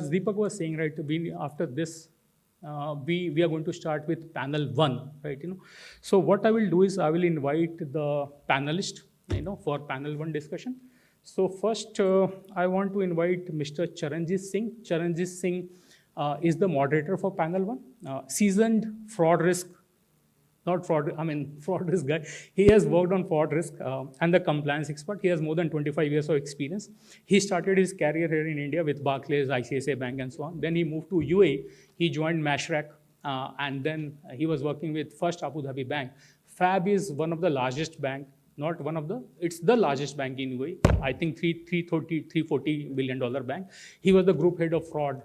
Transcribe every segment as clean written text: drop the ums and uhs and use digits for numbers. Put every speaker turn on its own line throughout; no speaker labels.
as Deepak was saying, right, after this, we are going to start with panel 1, right? So what I will do is I will invite the panelist, for panel 1 discussion. So first, I want to invite Mr. Charanjit Singh. Charanjit Singh is the moderator for panel 1, seasoned fraud risk, not fraud, I mean, fraud risk guy. He has worked on fraud risk and the compliance expert. He has more than 25 years of experience. He started his career here in India with Barclays, ICICI Bank, and so on. Then he moved to UAE. He joined Mashreq, and then he was working with First Abu Dhabi Bank. FAB is one of the largest bank, not one of the, it's the largest bank in UAE. I think $340 billion bank. He was the group head of fraud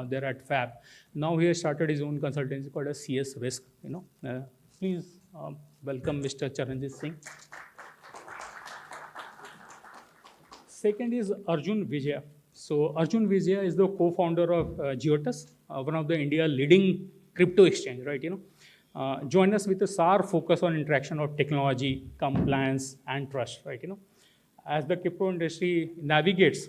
there at FAB. Now he has started his own consultancy called as CS Risk, Please welcome Mr. Charanjit Singh. Second is Arjun Vijaya. So Arjun Vijaya is the co-founder of Geotus, one of the India leading crypto exchange, right? Join us with a SAR focus on interaction of technology, compliance, and trust, right? As the crypto industry navigates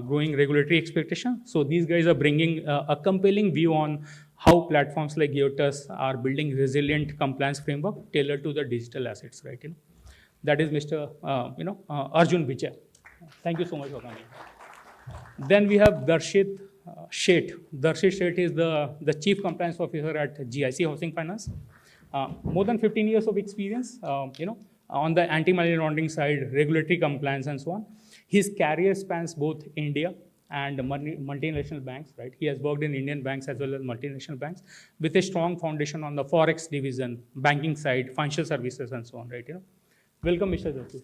growing regulatory expectation, so these guys are bringing a compelling view on how platforms like Geotus are building resilient compliance framework tailored to the digital assets, right? That is Mr. Arjun Vijay. Thank you so much for coming. Then we have Darshit Sheth. Darshit Sheth is the Chief Compliance Officer at GIC Housing Finance. More than 15 years of experience, on the anti-money laundering side, regulatory compliance, and so on. His career spans both India and multinational banks, right? He has worked in Indian banks as well as multinational banks with a strong foundation on the Forex division, banking side, financial services, and so on, right? Welcome, Mr. Jyoti.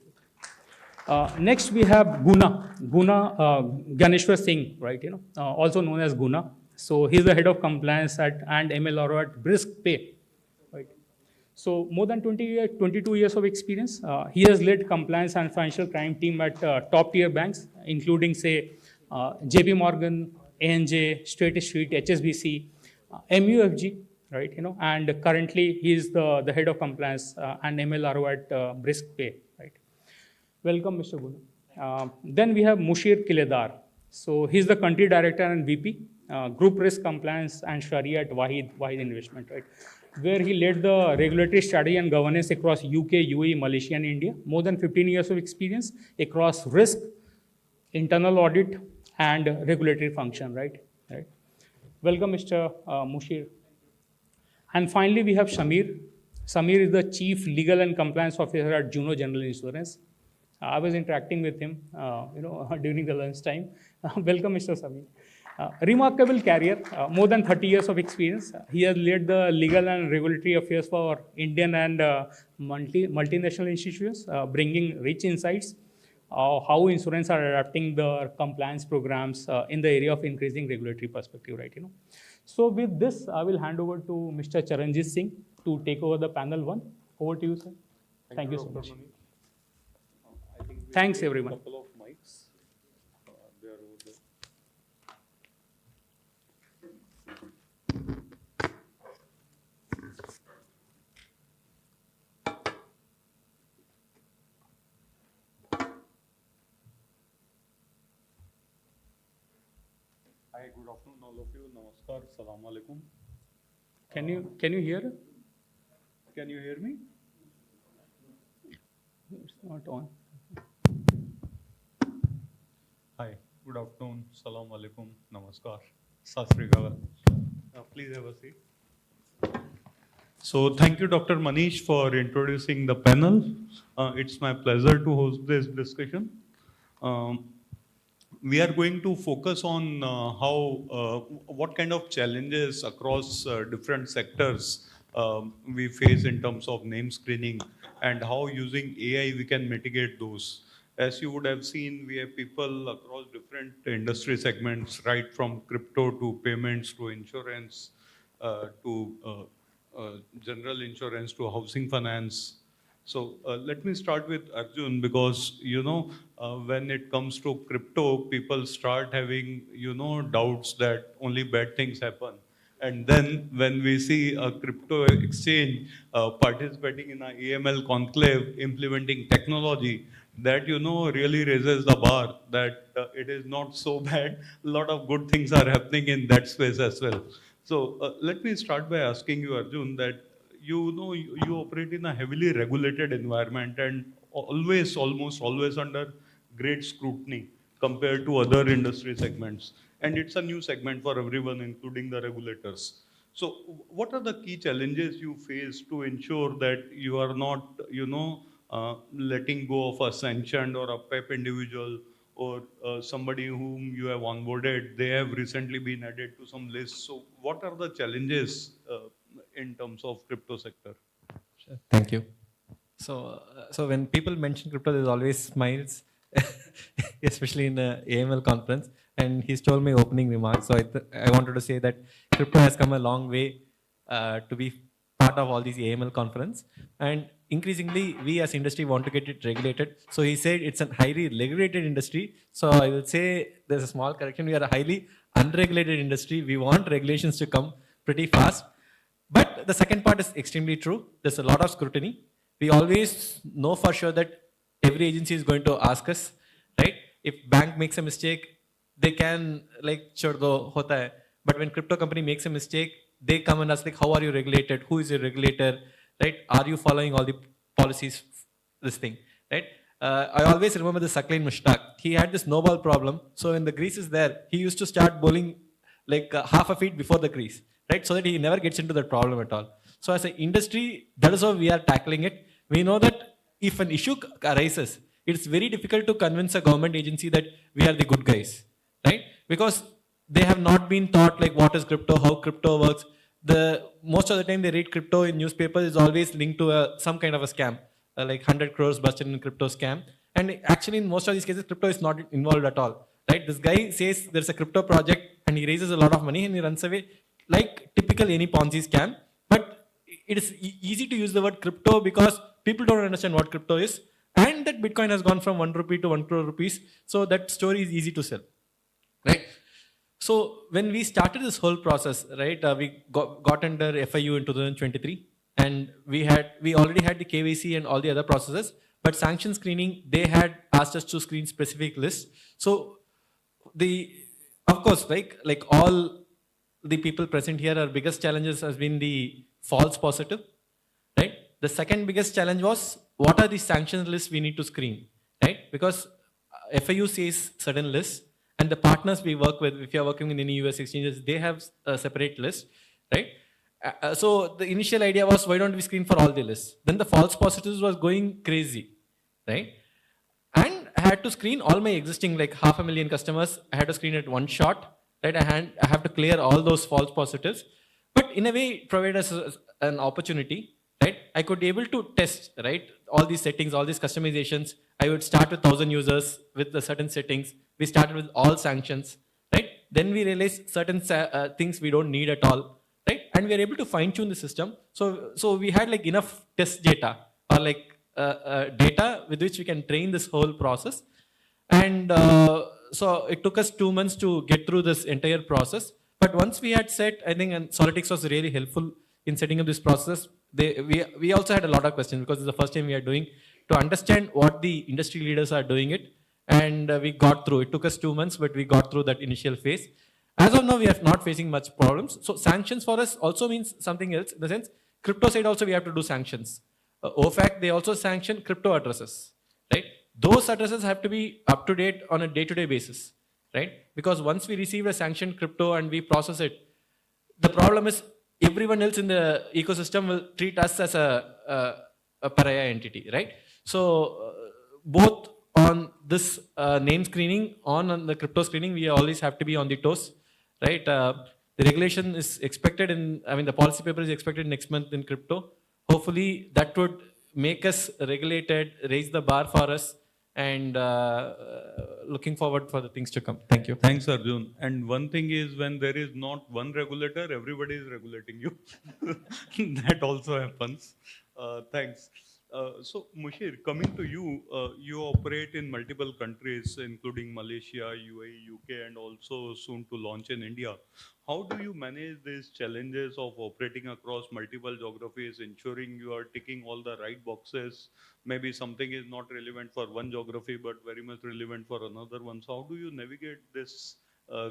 Next, we have Guna Ganeshwar Singh, right? Also known as Guna. So he's the head of compliance and MLRO at Brisk Pay, right? So more than 22 years of experience. He has led compliance and financial crime team at top tier banks, including, say, JP Morgan, ANJ, State Street, HSBC, MUFG, right? And currently he is the head of compliance and MLRO at Brisk Pay, right? Welcome, Mr. Guna. Then we have Mushir Kiledar. So he's the country director and VP, Group Risk Compliance and Sharia at Wahid Investment, right? Where he led the regulatory strategy and governance across UK, UAE, Malaysia, and India. More than 15 years of experience across risk, internal audit, and regulatory function, right? Welcome, Mr. Mushir. And finally, we have Shamir. Shamir is the Chief Legal and Compliance Officer at Juno General Insurance. I was interacting with him, during the lunch time. Welcome, Mr. Shamir. Remarkable career, more than 30 years of experience. He has led the legal and regulatory affairs for Indian and multinational institutions, bringing rich insights how insurance are adapting the compliance programs in the area of increasing regulatory perspective, right? So with this, I will hand over to Mr. Charanjit Singh to take over the panel 1. Over to you, sir. Thank you so much. Thanks, everyone.
Couple of mics. They are over there. Hi, good afternoon, all of you. Namaskar, Assalamu alaikum.
Can you hear?
Can you hear me?
It's not on.
Hi, good afternoon, Assalamu alaikum, Namaskar, Sat Sri Akal. Please have a seat. So thank you, Dr. Manish, for introducing the panel. It's my pleasure to host this discussion. We are going to focus on what kind of challenges across different sectors we face in terms of name screening and how using AI we can mitigate those. As you would have seen, we have people across different industry segments, right from crypto to payments to insurance to general insurance to housing finance. So let me start with Arjun because, when it comes to crypto, people start having, doubts that only bad things happen. And then when we see a crypto exchange participating in a AML conclave, implementing technology, that really raises the bar that it is not so bad. A lot of good things are happening in that space as well. So let me start by asking you, Arjun, that you operate in a heavily regulated environment and always, almost always under great scrutiny compared to other industry segments. And it's a new segment for everyone, including the regulators. So, what are the key challenges you face to ensure that you are not, letting go of a sanctioned or a PEP individual or somebody whom you have onboarded? They have recently been added to some list. So, what are the challenges in terms of crypto sector?
Sure. Thank you. So when people mention crypto, there's always smiles, especially in the AML conference. And he stole my opening remarks. So I wanted to say that crypto has come a long way to be part of all these AML conference. And increasingly, we as industry want to get it regulated. So he said it's a highly regulated industry. So I will say there's a small correction. We are a highly unregulated industry. We want regulations to come pretty fast. But the second part is extremely true. There's a lot of scrutiny. We always know for sure that every agency is going to ask us, right? If bank makes a mistake, they can like chhod do hota hai. But when crypto company makes a mistake, they come and ask like, how are you regulated? Who is your regulator? Right? Are you following all the policies? This thing, right? I always remember the Saklin Mushtaq. He had this snowball problem. So when the grease is there, he used to start bowling like half a feet before the crease, right? So that he never gets into that problem at all. So as an industry, that is how we are tackling it. We know that if an issue arises, it's very difficult to convince a government agency that we are the good guys, right? Because they have not been taught like what is crypto, how crypto works. The most of the time they read crypto in newspapers is always linked to some kind of a scam, like 100 crores busted in crypto scam. And actually, in most of these cases, crypto is not involved at all, right? This guy says there's a crypto project and he raises a lot of money and he runs away like typical any Ponzi scam. But it is easy to use the word crypto because people don't understand what crypto is. And that Bitcoin has gone from 1 rupee to 1 crore rupees. So that story is easy to sell, right? So when we started this whole process, right, we got under FIU in 2023, and we already had the KYC and all the other processes. But sanction screening, they had asked us to screen specific lists. So the of course, like all the people present here, our biggest challenges has been the false positive, right? The second biggest challenge was what are the sanctions lists we need to screen, right? Because FIU says certain lists, and the partners we work with, if you are working with any US exchanges, they have a separate list, right? So the initial idea was, why don't we screen for all the lists? Then the false positives was going crazy, right? And I had to screen all my existing like 500,000 customers. I had to screen it one shot, right? I have to clear all those false positives. But in a way, it provided us an opportunity, right? I could be able to test, right? All these settings, all these customizations. I would start with 1,000 users with the certain settings. We started with all sanctions, right? Then we realized certain things we don't need at all, right? And we are able to fine tune the system. So we had like enough test data or like data with which we can train this whole process. And so it took us 2 months to get through this entire process. But once we had set, I think, and Solytics was really helpful in setting up this process. We also had a lot of questions because it's the first time we are doing to understand what the industry leaders are doing it. And we got through. It took us 2 months, but we got through that initial phase. As of now, we are not facing much problems. So sanctions for us also means something else. In the sense, crypto side also we have to do sanctions. OFAC, they also sanction crypto addresses, right? Those addresses have to be up to date on a day-to-day basis, right? Because once we receive a sanctioned crypto and we process it, the problem is everyone else in the ecosystem will treat us as a pariah entity, right? So both on this name screening, on the crypto screening, we always have to be on the toes, right? The regulation is expected the policy paper is expected next month in crypto. Hopefully that would make us regulated, raise the bar for us, and looking forward for the things to come. Thank you.
Thanks, Arjun. And one thing is, when there is not one regulator, everybody is regulating you. That also happens. Thanks. So, Mushir, coming to you, you operate in multiple countries, including Malaysia, UAE, UK, and also soon to launch in India. How do you manage these challenges of operating across multiple geographies, ensuring you are ticking all the right boxes? Maybe something is not relevant for one geography, but very much relevant for another one. So, how do you navigate this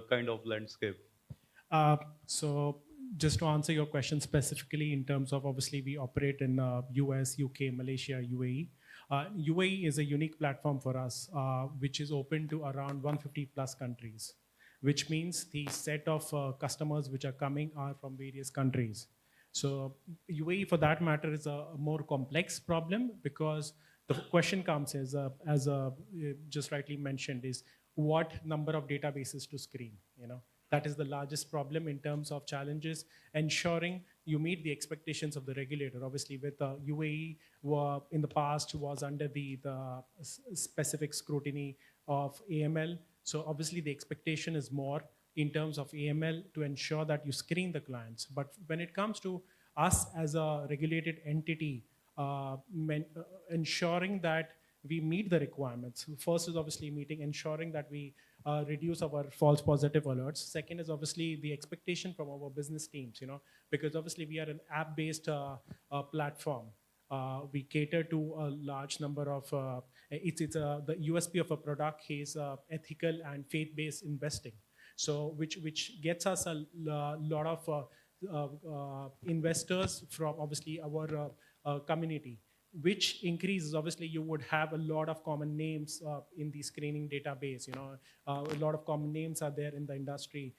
kind of landscape?
So just to answer your question specifically in terms of obviously we operate in US, UK, Malaysia, UAE. UAE is a unique platform for us, which is open to around 150 plus countries, which means the set of customers which are coming are from various countries. So UAE, for that matter, is a more complex problem because the question comes as just rightly mentioned, is what number of databases to screen. That is the largest problem in terms of challenges, ensuring you meet the expectations of the regulator. Obviously, with UAE in the past was under the specific scrutiny of AML. So obviously the expectation is more in terms of AML to ensure that you screen the clients. But when it comes to us as a regulated entity, ensuring that we meet the requirements. First is obviously ensuring that we reduce our false positive alerts. Second is obviously the expectation from our business teams, because obviously we are an app-based platform. We cater to a large number of, the USP of a product is ethical and faith-based investing. So which gets us a lot of investors from obviously our community, which increases, obviously you would have a lot of common names in the screening database, a lot of common names are there in the industry.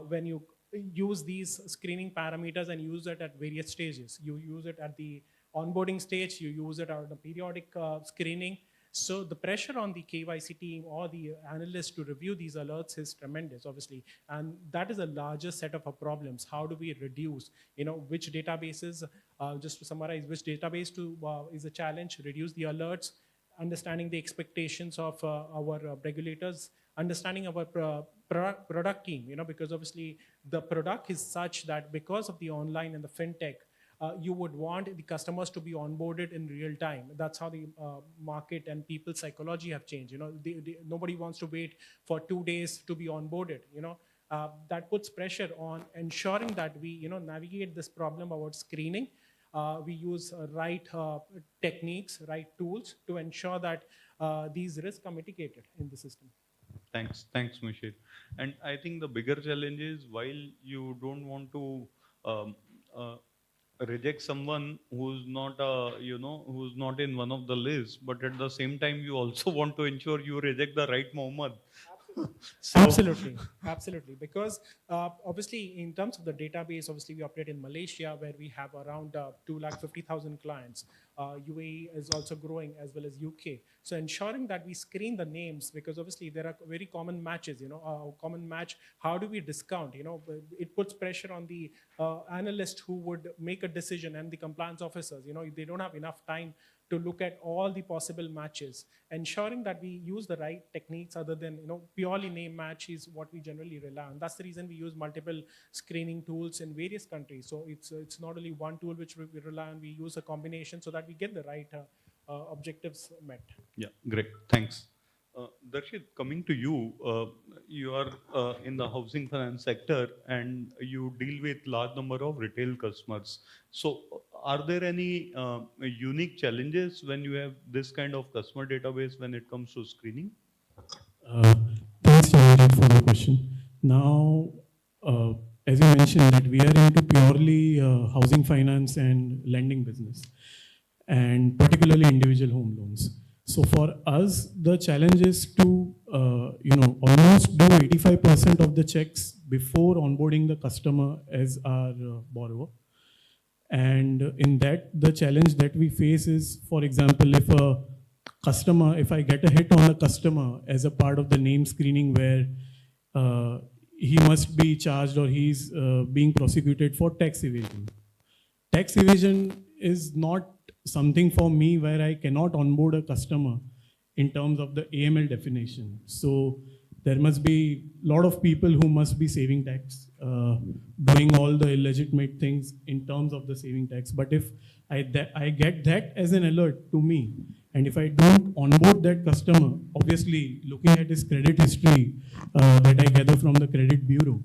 When you use these screening parameters and use it at various stages, you use it at the onboarding stage, you use it at the periodic screening. So the pressure on the KYC team or the analyst to review these alerts is tremendous, obviously. And that is a larger set of problems. How do we reduce, which databases, just to summarize, which database is a challenge, reduce the alerts, understanding the expectations of our regulators, understanding our product team, because obviously the product is such that because of the online and the fintech, you would want the customers to be onboarded in real time. That's how the market and people's psychology have changed. Nobody wants to wait for 2 days to be onboarded. That puts pressure on ensuring that we navigate this problem about screening. We use right techniques, right tools to ensure that these risks are mitigated in the system.
Thanks, Mushir. And I think the bigger challenge is while you don't want to reject someone who's not who's not in one of the lists, but at the same time you also want to ensure you reject the right Muhammad. So,
Absolutely. Because obviously, in terms of the database, obviously we operate in Malaysia where we have around 250,000 clients. UAE is also growing as well as UK. So ensuring that we screen the names, because obviously there are very common matches. Common match. How do we discount? It puts pressure on the analyst who would make a decision and the compliance officers. They don't have enough time to look at all the possible matches, ensuring that we use the right techniques other than purely name match is what we generally rely on. That's the reason we use multiple screening tools in various countries. So it's not only one tool which we rely on, we use a combination so that we get the right objectives met.
yeah, great, thanks. Darshit, coming to you, you are in the housing finance sector and you deal with large number of retail customers. So are there any unique challenges when you have this kind of customer database when it comes to screening?
Thanks, Solytics, for the question. Now, as you mentioned, that we are into purely housing finance and lending business, and particularly individual home loans. So for us, the challenge is to, almost do 85% of the checks before onboarding the customer as our borrower. And in that, the challenge that we face is, for example, if I get a hit on a customer as a part of the name screening where he must be charged or he's being prosecuted for tax evasion. Tax evasion is not something for me where I cannot onboard a customer in terms of the AML definition. So there must be a lot of people who must be saving tax, doing all the illegitimate things in terms of the saving tax. But if I get that as an alert to me. And if I don't onboard that customer, obviously looking at his credit history that I gather from the credit bureau,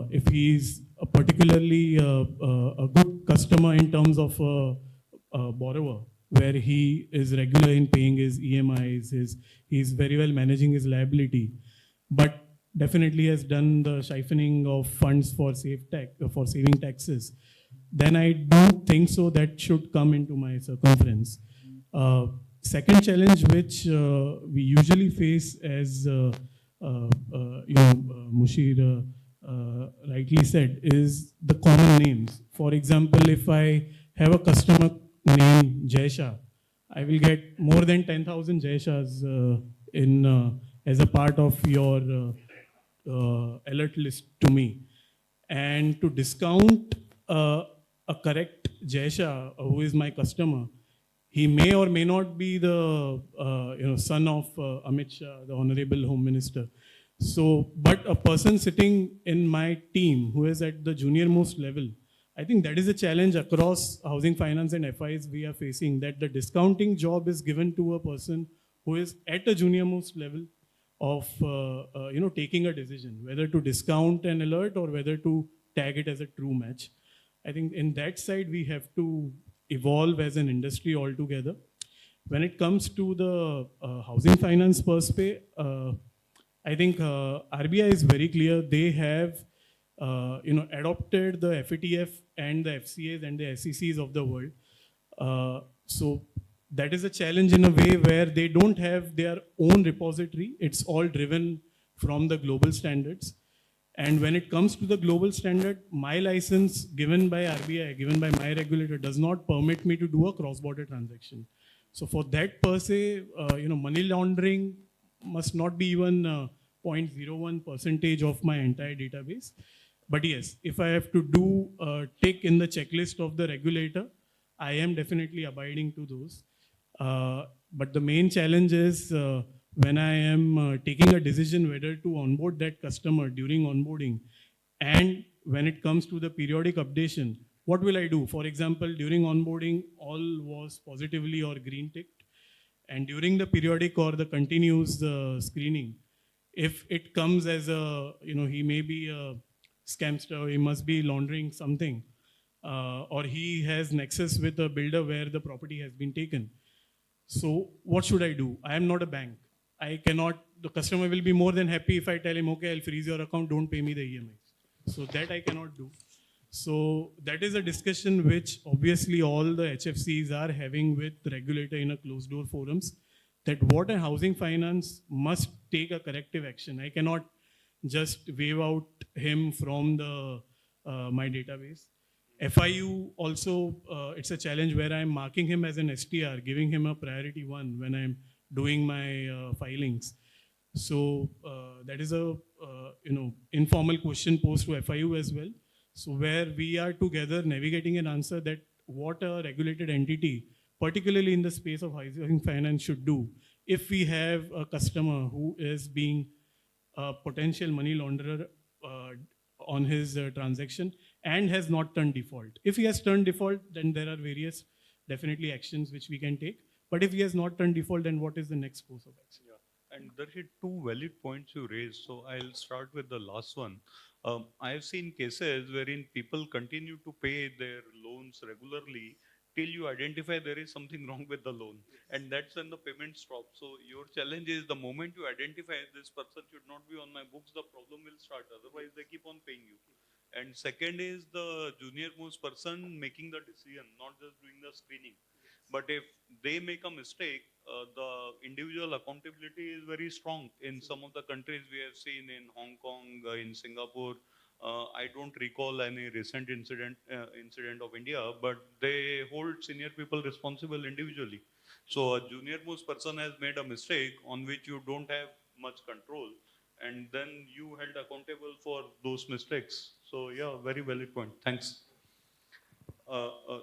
if he's a particularly a good customer in terms of a borrower, where he is regular in paying his EMIs, he's very well managing his liability, but definitely has done the siphoning of funds for for saving taxes, then I don't think so that should come into my circumference. Uh, Second challenge which we usually face as Mushir rightly said is the common names. For example, if I have a customer named Jaisha, I will get more than 10,000 Jaishas in as a part of your alert list to me. And to discount a correct Jaisha, who is my customer, he may or may not be the son of Amit Shah, the Honorable Home Minister. So, but a person sitting in my team who is at the junior most level, I think that is a challenge across housing finance and FIs we are facing, that the discounting job is given to a person who is at a junior most level of taking a decision whether to discount an alert or whether to tag it as a true match. I think in that side we have to evolve as an industry altogether. When it comes to the housing finance per se, I think RBI is very clear. They have adopted the FATF and the FCAs and the SECs of the world. So that is a challenge in a way where they don't have their own repository. It's all driven from the global standards. And when it comes to the global standard, my license given by RBI, given by my regulator, does not permit me to do a cross-border transaction. So for that per se, money laundering must not be even 0.01 percentage of my entire database. But yes, if I have to do a tick in the checklist of the regulator, I am definitely abiding to those. But the main challenge is when I am taking a decision whether to onboard that customer during onboarding, and when it comes to the periodic updation, what will I do? For example, during onboarding, all was positively or green ticked. And during the periodic or the continuous screening, if it comes as a, he may be a scamster, he must be laundering something, or he has nexus with a builder where the property has been taken. So what should I do? I am not a bank. I cannot, the customer will be more than happy if I tell him, okay, I'll freeze your account, don't pay me the EMIs. So that I cannot do. So that is a discussion which obviously all the HFCs are having with the regulator in a closed door forums, that what a housing finance must take a corrective action. I cannot just wave out him from the my database. FIU also, it's a challenge where I'm marking him as an STR, giving him a priority one when I'm doing my filings. So that is a informal question posed to FIU as well. So where we are together navigating an answer that what a regulated entity, particularly in the space of housing finance, should do if we have a customer who is being a potential money launderer on his transaction and has not turned default. If he has turned default, then there are various definitely actions which we can take. But if he has not turned default, then what is the next course of action?
Yeah. And there are two valid points you raised. So I'll start with the last one. I have seen cases wherein people continue to pay their loans regularly till you identify there is something wrong with the loan. And that's when the payment stops. So your challenge is the moment you identify this person should not be on my books, the problem will start. Otherwise, they keep on paying you. And second is the junior most person making the decision, not just doing the screening. But if they make a mistake, the individual accountability is very strong. In some of the countries we have seen, in Hong Kong, in Singapore, I don't recall any recent incident of India, but they hold senior people responsible individually. So a junior most person has made a mistake on which you don't have much control, and then you held accountable for those mistakes. So yeah, very valid point. Thanks.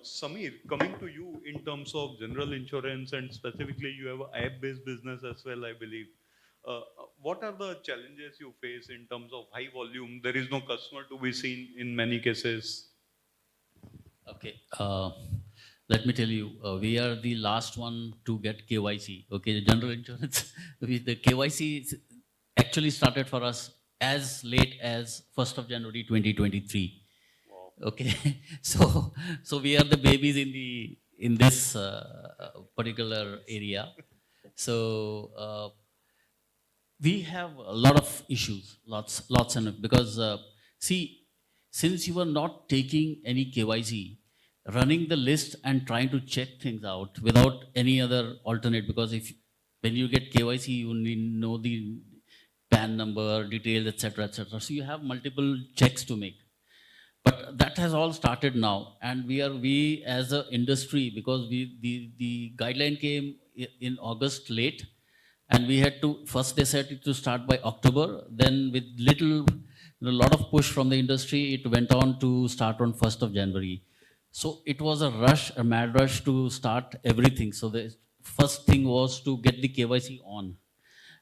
Samir, coming to you in terms of general insurance, and specifically you have an app-based business as well, I believe. What are the challenges you face in terms of high volume? There is no customer to be seen in many cases.
Okay. let me tell you, we are the last one to get KYC. Okay, general insurance, the KYC actually started for us as late as 1st of January 2023. Okay, so we are the babies in this particular area. So we have a lot of issues, lots and because see, since you are not taking any KYC, running the list and trying to check things out without any other alternate, because if when you get KYC, you need know the PAN number, details, etc., etc. So you have multiple checks to make. But that has all started now, and we as an industry, because the guideline came in August late, and we had to first they said it to start by October. Then with a lot of push from the industry, it went on to start on 1st of January. So it was a rush, a mad rush to start everything. So the first thing was to get the KYC on,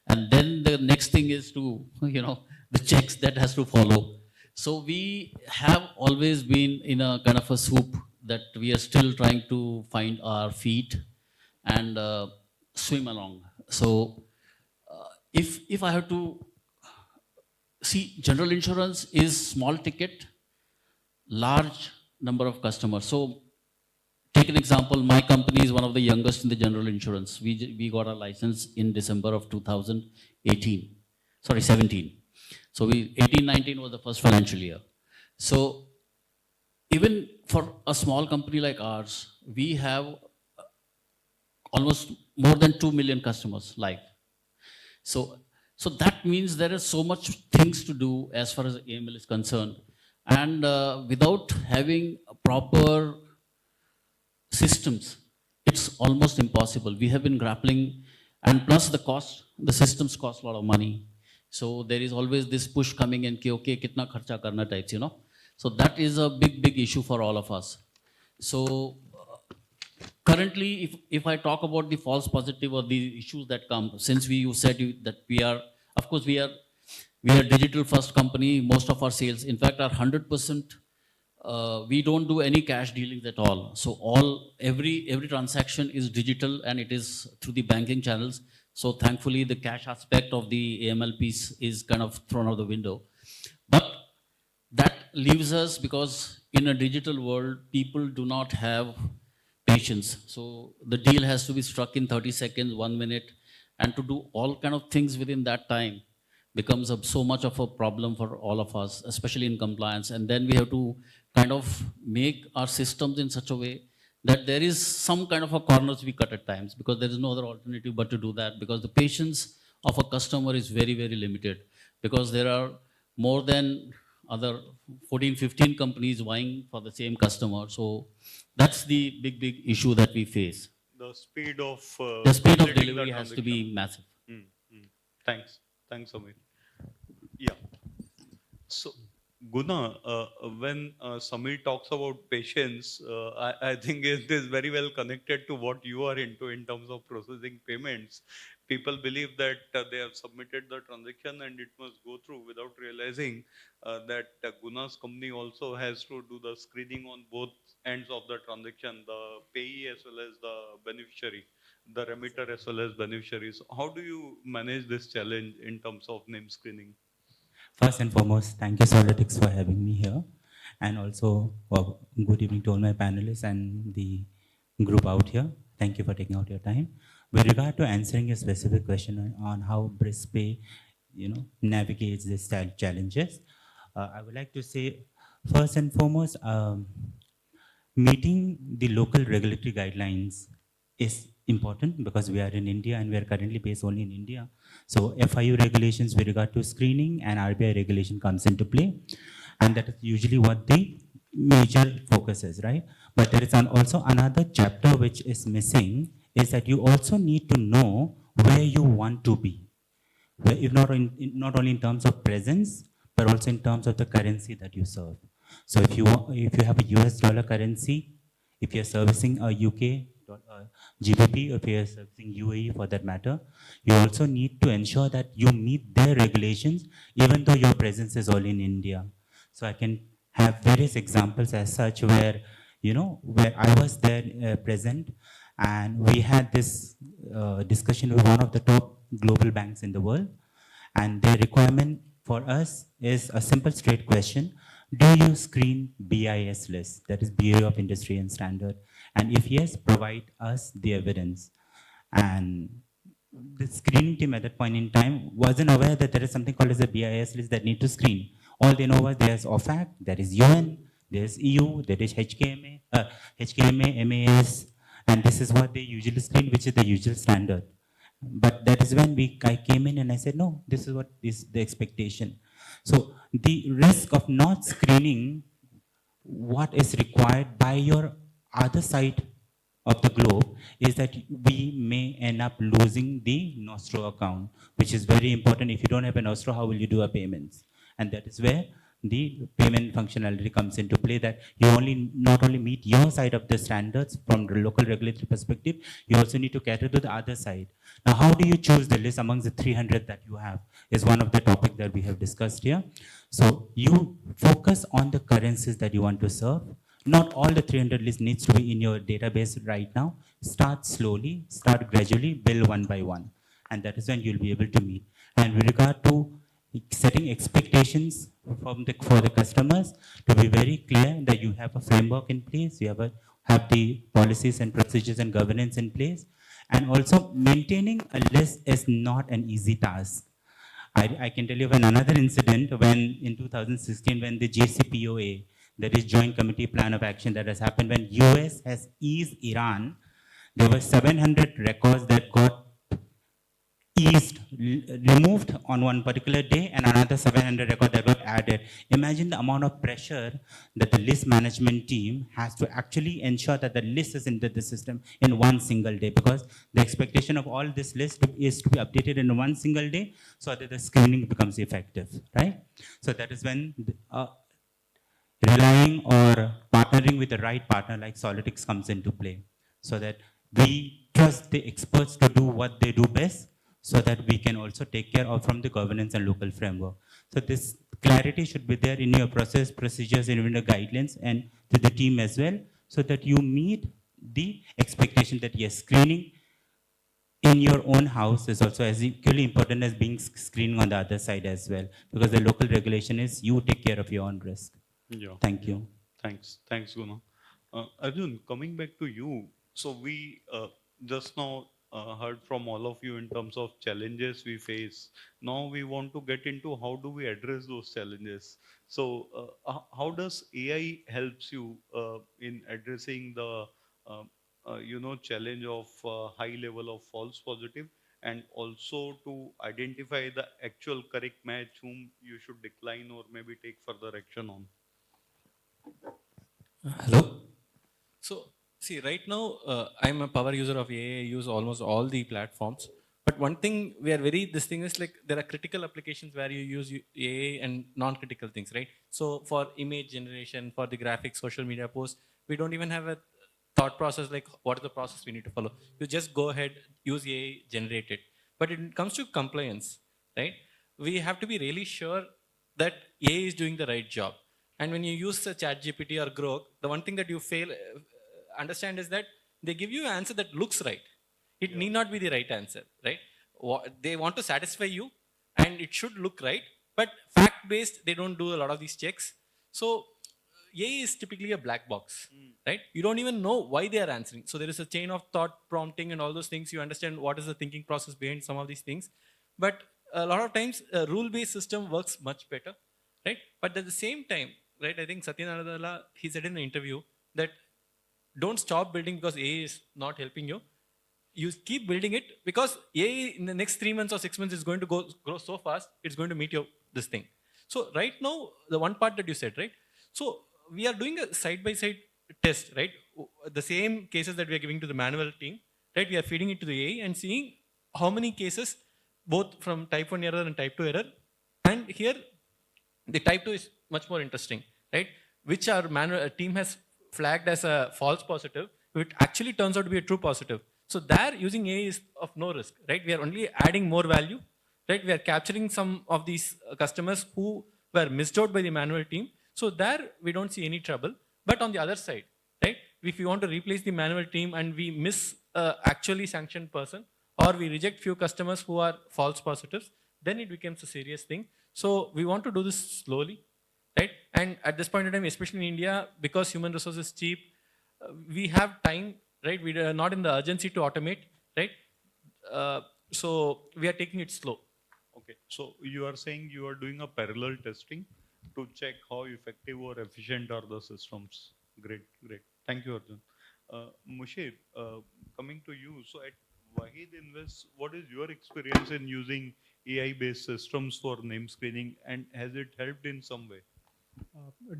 and then the next thing is to the checks that has to follow. So we have always been in a kind of a soup that we are still trying to find our feet and swim along. So if I have to see, general insurance is small ticket, large number of customers. So take an example, my company is one of the youngest in the general insurance. We got our license in December of 2018, sorry, 17. So 18-19 was the first financial year. So even for a small company like ours, we have almost more than 2 million customers live. So that means there is so much things to do as far as AML is concerned. And without having a proper systems, it's almost impossible. We have been grappling, and plus the cost, the systems cost a lot of money. So there is always this push coming in, okay, kitna kharcha karna types, So that is a big issue for all of us. So currently, if I talk about the false positive or the issues that come, since you said that we are, of course, we are digital first company. Most of our sales, in fact, are 100%. We don't do any cash dealings at all. So every transaction is digital, and it is through the banking channels. So thankfully, the cash aspect of the AML piece is kind of thrown out the window. But that leaves us, because in a digital world, people do not have patience. So the deal has to be struck in 30 seconds, 1 minute, and to do all kind of things within that time becomes so much of a problem for all of us, especially in compliance. And then we have to kind of make our systems in such a way that there is some kind of a corners we cut at times, because there is no other alternative but to do that, because the patience of a customer is very limited, because there are more than other 14, 15 companies vying for the same customer. So that's the big issue that we face.
The speed of
The speed of
completing the
delivery has to be massive.
Thanks, Samir. Yeah. So, Guna, when Samir talks about patience, I think it is very well connected to what you are into in terms of processing payments. People believe that they have submitted the transaction and it must go through, without realizing that Guna's company also has to do the screening on both ends of the transaction, the payee as well as the beneficiary, the remitter as well as beneficiaries. How do you manage this challenge in terms of name screening?
First and foremost, thank you, Solytics, for having me here. And also, good evening to all my panelists and the group out here. Thank you for taking out your time. With regard to answering your specific question on how BriskPay, navigates these challenges, I would like to say, first and foremost, meeting the local regulatory guidelines is important, because we are in India and we are currently based only in India. So FIU regulations with regard to screening and RBI regulation comes into play. And that is usually what the major focus is, right? But there is also another chapter which is missing, is that you also need to know where you want to be. If not only in terms of presence, but also in terms of the currency that you serve. So if you have a US dollar currency, if you're servicing a UK GBP, if you're servicing UAE for that matter, you also need to ensure that you meet their regulations, even though your presence is all in India. So I can have various examples as such, where where I was there present, and we had this discussion with one of the top global banks in the world, and their requirement for us is a simple straight question: do you screen BIS list, that is Bureau of Industry and Standard? And if yes, provide us the evidence. And the screening team at that point in time wasn't aware that there is something called as a BIS list that need to screen. All they know was there's OFAC, there is UN, there's EU, there is HKMA, MAS, and this is what they usually screen, which is the usual standard. But that is when I came in and I said, no, this is what is the expectation. So the risk of not screening what is required by your other side of the globe is that we may end up losing the Nostro account, which is very important. If you don't have a Nostro, how will you do a payments? And that is where the payment functionality comes into play, that you not only meet your side of the standards from the local regulatory perspective, you also need to cater to the other side. Now, how do you choose the list amongst the 300 that you have is one of the topics that we have discussed here. So you focus on the currencies that you want to serve. Not all the 300 lists needs to be in your database right now. Start slowly, start gradually, build one by one. And that is when you'll be able to meet. And with regard to setting expectations for the customers, to be very clear that you have a framework in place, you have the policies and procedures and governance in place. And also maintaining a list is not an easy task. I can tell you of another incident when in 2016, when the JCPOA, that is Joint Committee Plan of Action, that has happened when US has eased Iran, there were 700 records that got removed on one particular day, and another 700 records that got added. Imagine the amount of pressure that the list management team has to actually ensure that the list is into the system in one single day, because the expectation of all this list is to be updated in one single day so that the screening becomes effective, right? So that is when relying or partnering with the right partner like Solytics comes into play, so that we trust the experts to do what they do best, so that we can also take care of from the governance and local framework. So this clarity should be there in your process, procedures, and even the guidelines, and to the team as well, so that you meet the expectation that yes, screening in your own house is also as equally important as being screening on the other side as well, because the local regulation is you take care of your own risk.
Yeah.
Thank you.
Thanks, Guna. Arjun, coming back to you. So we just now heard from all of you in terms of challenges we face. Now we want to get into how do we address those challenges. So how does AI helps you in addressing the challenge of high level of false positive, and also to identify the actual correct match whom you should decline or maybe take further action on?
Hello. So, see, right now, I'm a power user of AI. I use almost all the platforms. But one thing this thing is like there are critical applications where you use AI and non-critical things, right? So for image generation, for the graphics, social media posts, we don't even have a thought process like what is the process we need to follow. You just go ahead, use AI, generate it. But when it comes to compliance, right? We have to be really sure that AI is doing the right job. And when you use a ChatGPT or Grok, the one thing that you understand is that they give you an answer that looks right. It need not be the right answer, right? They want to satisfy you, and it should look right. But fact-based, they don't do a lot of these checks. So AI is typically a black box, right? You don't even know why they are answering. So there is a chain of thought prompting and all those things. You understand what is the thinking process behind some of these things. But a lot of times, a rule-based system works much better, right? But at the same time, right, I think Satyanarayana, he said in an interview that don't stop building because AI is not helping you. You keep building it because AI in the next 3 months or 6 months is going to grow so fast, it's going to meet this thing. So right now, the one part that you said, right? So we are doing a side-by-side test, right? The same cases that we are giving to the manual team, right? We are feeding it to the AI and seeing how many cases, both from type 1 error and type 2 error. And here, the type 2 is much more interesting, right? Which our team has flagged as a false positive, it actually turns out to be a true positive. So there, using AI is of no risk, right? We are only adding more value, right? We are capturing some of these customers who were missed out by the manual team. So there, we don't see any trouble. But on the other side, right?
if we want to replace the manual team and we miss a actually sanctioned person, or we reject few customers who are false positives, then it becomes a serious thing. So we want to do this slowly, right? And at this point in time, especially in India, because human resource is cheap, we have time, right? We are not in the urgency to automate, right? So we are taking it slow.
Okay, so you are saying you are doing a parallel testing to check how effective or efficient are the systems. Great, great. Thank you, Arjun. Mushir, coming to you. So at Wahid Invest, what is your experience in using AI-based systems for name screening, and has it helped in some way?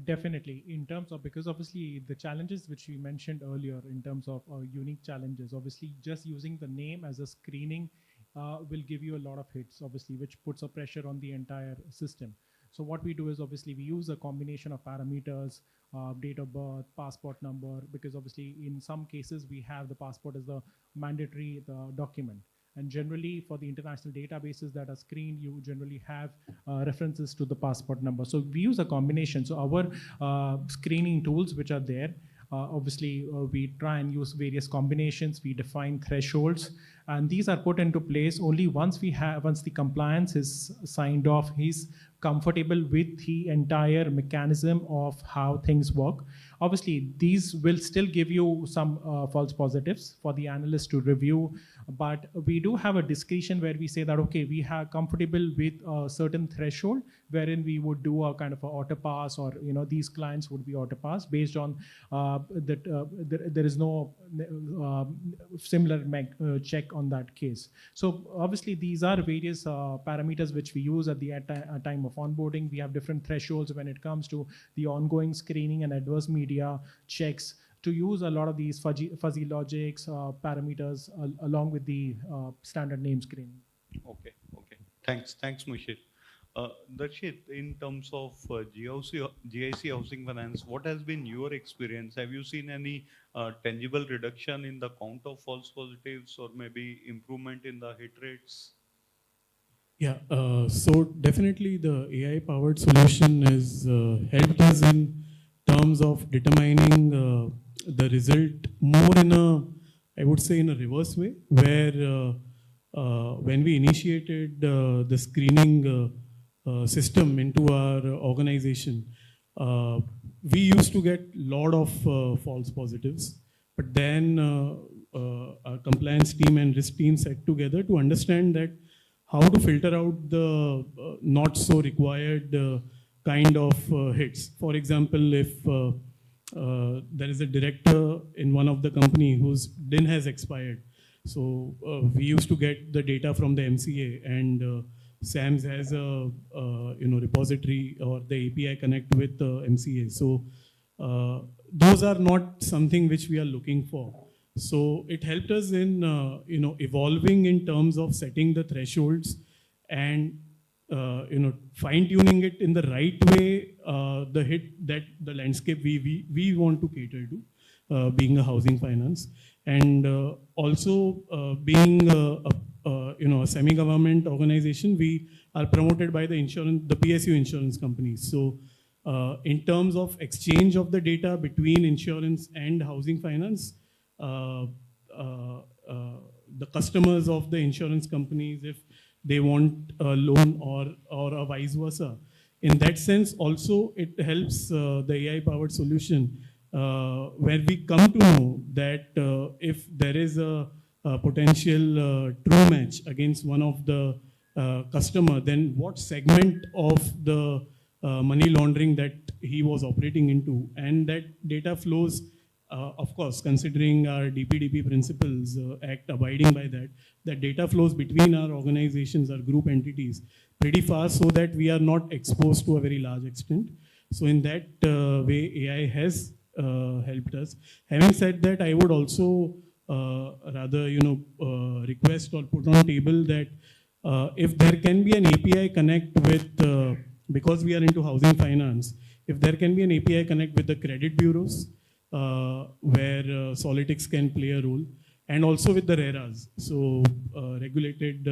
Definitely, in terms of, because obviously the challenges which we mentioned earlier in terms of unique challenges, obviously just using the name as a screening will give you a lot of hits, obviously, which puts a pressure on the entire system. So what we do is obviously we use a combination of parameters, date of birth, passport number, because obviously in some cases we have the passport as the mandatory document. And generally for the international databases that are screened, you generally have references to the passport number. So we use a combination. So our screening tools which are there, obviously we try and use various combinations, we define thresholds, and these are put into place only once the compliance is signed off, he's comfortable with the entire mechanism of how things work. Obviously, these will still give you some false positives for the analyst to review, but we do have a discretion where we say that, okay, we are comfortable with a certain threshold wherein we would do a kind of a auto pass, or these clients would be auto pass based on that there is no similar check on that case. So obviously these are various parameters which we use at the time of onboarding. We have different thresholds when it comes to the ongoing screening and adverse media checks, to use a lot of these fuzzy logics, parameters, along with the standard name screening.
Okay, okay. Thanks, Mushir. Darshit, in terms of GIC housing finance, what has been your experience? Have you seen any tangible reduction in the count of false positives, or maybe improvement in the hit rates?
Yeah, so definitely the AI-powered solution has helped us in terms of determining the result more in a, I would say, in a reverse way, where when we initiated the screening system into our organization, we used to get a lot of false positives. But then our compliance team and risk team sat together to understand that how to filter out the not so required kind of hits. For example, if there is a director in one of the company whose DIN has expired, so we used to get the data from the MCA, and SAMS has a repository or the API connect with the MCA. So those are not something which we are looking for. So it helped us in evolving in terms of setting the thresholds and fine tuning it in the right way, the hit that the landscape we want to cater to, being a housing finance, and also being a semi-government organization. We are promoted by the PSU insurance companies. So in terms of exchange of the data between insurance and housing finance, the customers of the insurance companies, if they want a loan or a vice versa, in that sense also it helps the AI-powered solution, where we come to know that if there is a potential true match against one of the customer, then what segment of the money laundering that he was operating into, and that data flows, of course, considering our DPDP principles, act abiding by that, that data flows between our organizations, our group entities, pretty fast, so that we are not exposed to a very large extent. So in that way, AI has helped us. Having said that, I would also rather request or put on table that if there can be an API connect with, because we are into housing finance, if there can be an API connect with the credit bureaus, where Solytics can play a role, and also with the RERAs, so regulated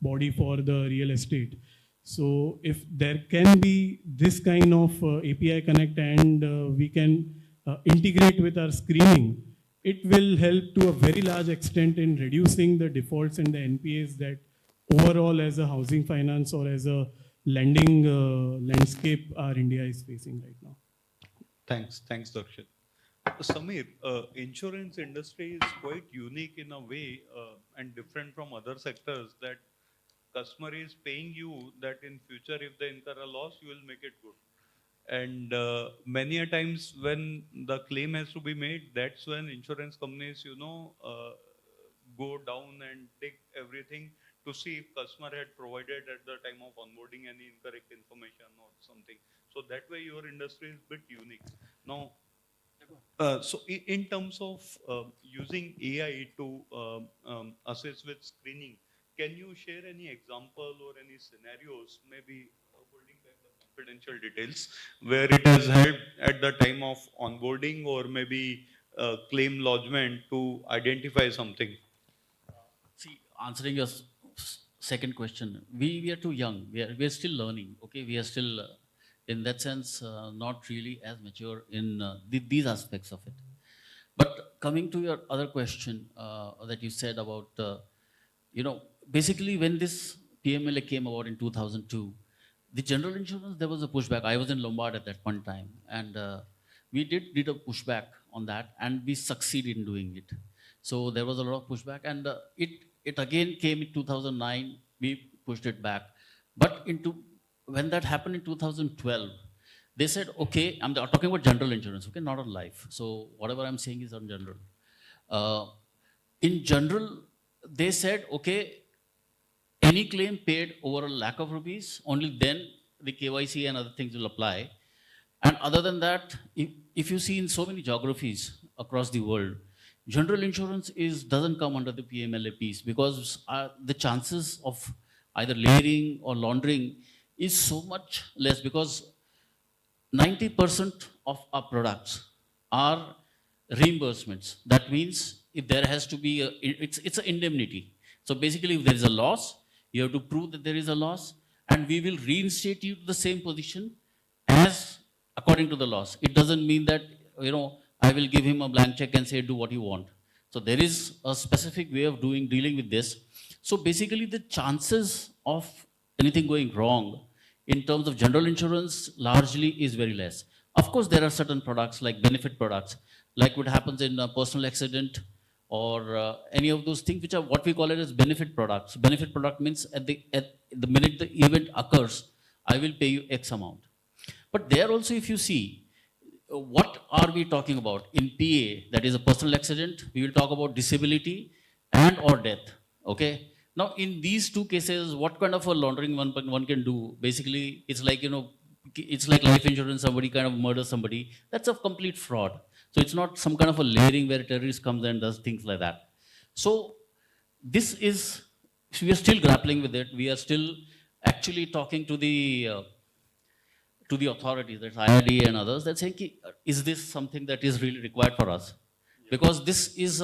body for the real estate. So if there can be this kind of API connect, and we can integrate with our screening, it will help to a very large extent in reducing the defaults and the NPAs that overall as a housing finance or as a lending landscape our India is facing right now.
Thanks, Darshan. Samir, insurance industry is quite unique in a way and different from other sectors that customer is paying you that in future if they incur a loss, you will make it good. And many a times when the claim has to be made, that's when insurance companies, go down and dig everything to see if customer had provided at the time of onboarding any incorrect information or something. So that way your industry is a bit unique. Now, so in terms of using AI to assist with screening, can you share any example or any scenarios, maybe holding back the confidential details, where it has helped at the time of onboarding or maybe claim lodgement to identify something?
See, answering your second question, we are too young. We are still learning. Okay, we are still, in that sense, not really as mature in these aspects of it. But coming to your other question that you said about, basically when this PMLA came about in 2002, the general insurance, there was a pushback. I was in Lombard at that point in time, and we did a pushback on that, and we succeeded in doing it. So there was a lot of pushback, and it again came in 2009. We pushed it back, but when that happened in 2012, they said, okay, I'm talking about general insurance, okay, not on life. So whatever I'm saying is on general. In general, they said, okay, any claim paid over a lakh of rupees, only then the KYC and other things will apply. And other than that, if you see in so many geographies across the world, general insurance doesn't come under the PMLA piece because the chances of either layering or laundering is so much less because 90% of our products are reimbursements. That means if there has to be it's an indemnity. So basically, if there is a loss, you have to prove that there is a loss, and we will reinstate you to the same position as according to the loss. It doesn't mean that I will give him a blank check and say do what you want. So there is a specific way of dealing with this. So basically, the chances of anything going wrong in terms of general insurance largely is very less. Of course, there are certain products like benefit products, like what happens in a personal accident or any of those things which are what we call it as benefit products. Benefit product means at the minute the event occurs, I will pay you X amount. But there also, if you see, what are we talking about? In PA, that is a personal accident, we will talk about disability and or death, okay? Now, in these two cases, what kind of a laundering one can do? Basically, it's like, it's like life insurance, somebody kind of murders somebody. That's a complete fraud. So it's not some kind of a layering where a terrorist comes and does things like that. So we are still grappling with it. We are still actually talking to the authorities, that's IRD and others, that saying, is this something that is really required for us? Because this is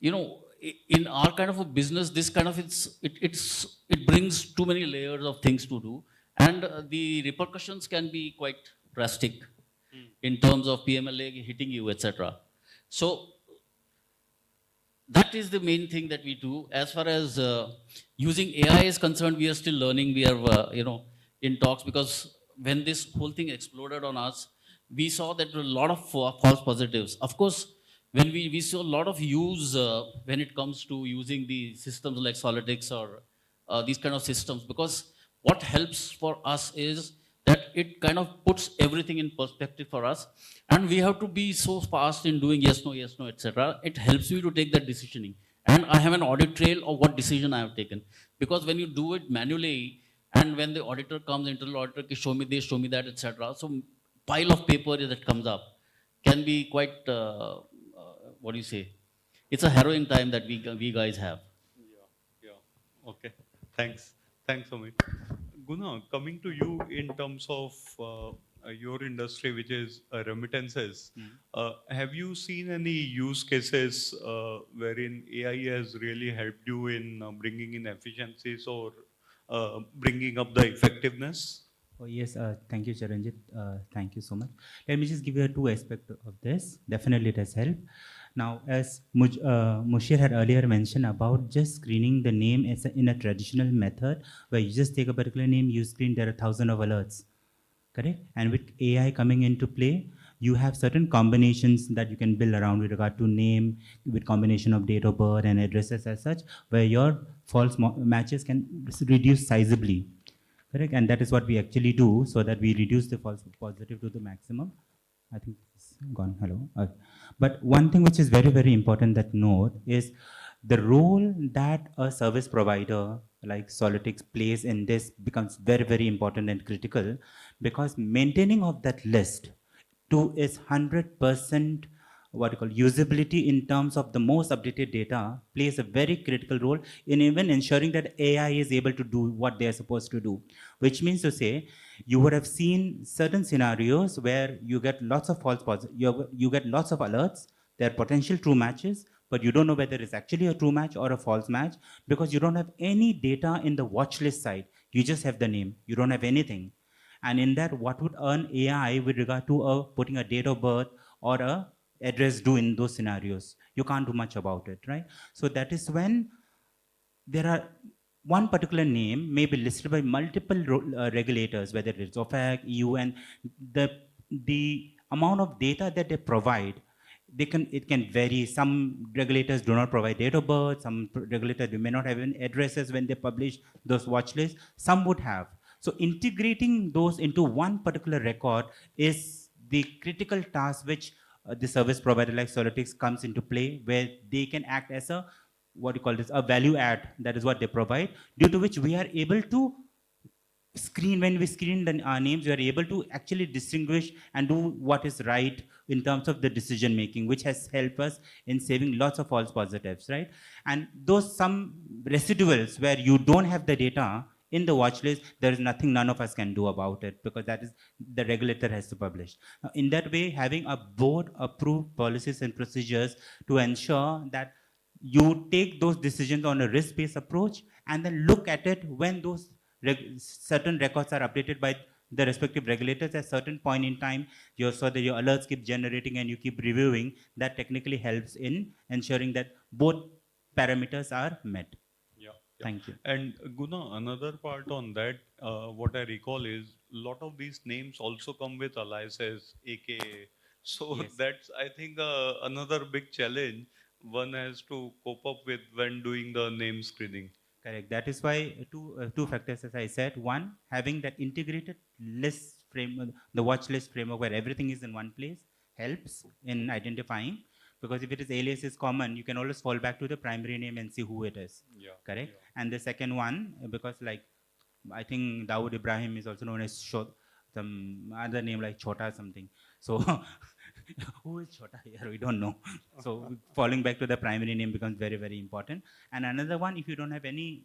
in our kind of a business, this kind of it brings too many layers of things to do, and the repercussions can be quite drastic in terms of PMLA hitting you, etc. So that is the main thing that we do. As far as using AI is concerned, we are still learning. We are in talks because when this whole thing exploded on us, we saw that there were a lot of false positives. Of course, when we saw a lot of use when it comes to using the systems like Solytics or these kind of systems, because what helps for us is that it kind of puts everything in perspective for us, and we have to be so fast in doing yes, no, etc. It helps you to take that decisioning, and I have an audit trail of what decision I have taken, because when you do it manually, and when the auditor comes, internal auditor, show me this, show me that, etc. So pile of paper that comes up can be quite what do you say? It's a harrowing time that we guys have.
Yeah. Okay. Thanks, Amit. Guna, coming to you in terms of your industry, which is remittances, have you seen any use cases wherein AI has really helped you in bringing in efficiencies or bringing up the effectiveness?
Oh, yes, thank you, Charanjit. Thank you so much. Let me just give you a two aspect of this. Definitely it has helped. Now, as Mushir had earlier mentioned about just screening the name as in a traditional method, where you just take a particular name, you screen, there are thousands of alerts, correct? And with AI coming into play, you have certain combinations that you can build around with regard to name, with combination of date of birth and addresses as such, where your false matches can reduce sizably, correct? And that is what we actually do, so that we reduce the false positive to the maximum. I think it's gone. Hello. But one thing which is very, very important that note is the role that a service provider like Solytics plays in this becomes very, very important and critical, because maintaining of that list to is 100% what you call usability in terms of the most updated data plays a very critical role in even ensuring that AI is able to do what they are supposed to do. Which means to say, you would have seen certain scenarios where you get lots of you get lots of alerts, there are potential true matches, but you don't know whether it's actually a true match or a false match, because you don't have any data in the watch list side. You just have the name, you don't have anything. And in that, what would earn AI with regard to putting a date of birth or a address do in those scenarios? You can't do much about it, right? So that is when there are one particular name may be listed by multiple regulators, whether it's OFAC, EU, and the amount of data that they provide, it can vary. Some regulators do not provide date of birth. Some regulators may not have any addresses when they publish those watch lists. Some would have. So integrating those into one particular record is the critical task which the service provider like Solytics comes into play, where they can act as a what you call this a value add. That is what they provide, due to which we are able to screen. When we screen the names, we are able to actually distinguish and do what is right in terms of the decision making, which has helped us in saving lots of false positives, right? And those some residuals where you don't have the data in the watch list, there is nothing none of us can do about it, because that is the regulator has to publish. Now, in that way, having a board approved policies and procedures to ensure that you take those decisions on a risk-based approach, and then look at it when those certain records are updated by the respective regulators at certain point in time, so that your alerts keep generating and you keep reviewing. That technically helps in ensuring that both parameters are met.
Yeah, yeah.
Thank you.
And Guna, another part on that, what I recall is a lot of these names also come with aliases, aka. So
Yes.
that's, I think, another big challenge one has to cope up with when doing the name screening.
Correct. That is why two factors, as I said. One, having that integrated list framework, the watch list framework where everything is in one place, helps in identifying. Because if it is alias is common, you can always fall back to the primary name and see who it is.
Yeah.
Correct.
Yeah.
And the second one, because like I think Dawood Ibrahim is also known as some other name like Chota something. So who is Chota here? We don't know. So falling back to the primary name becomes very, very important. And another one, if you don't have any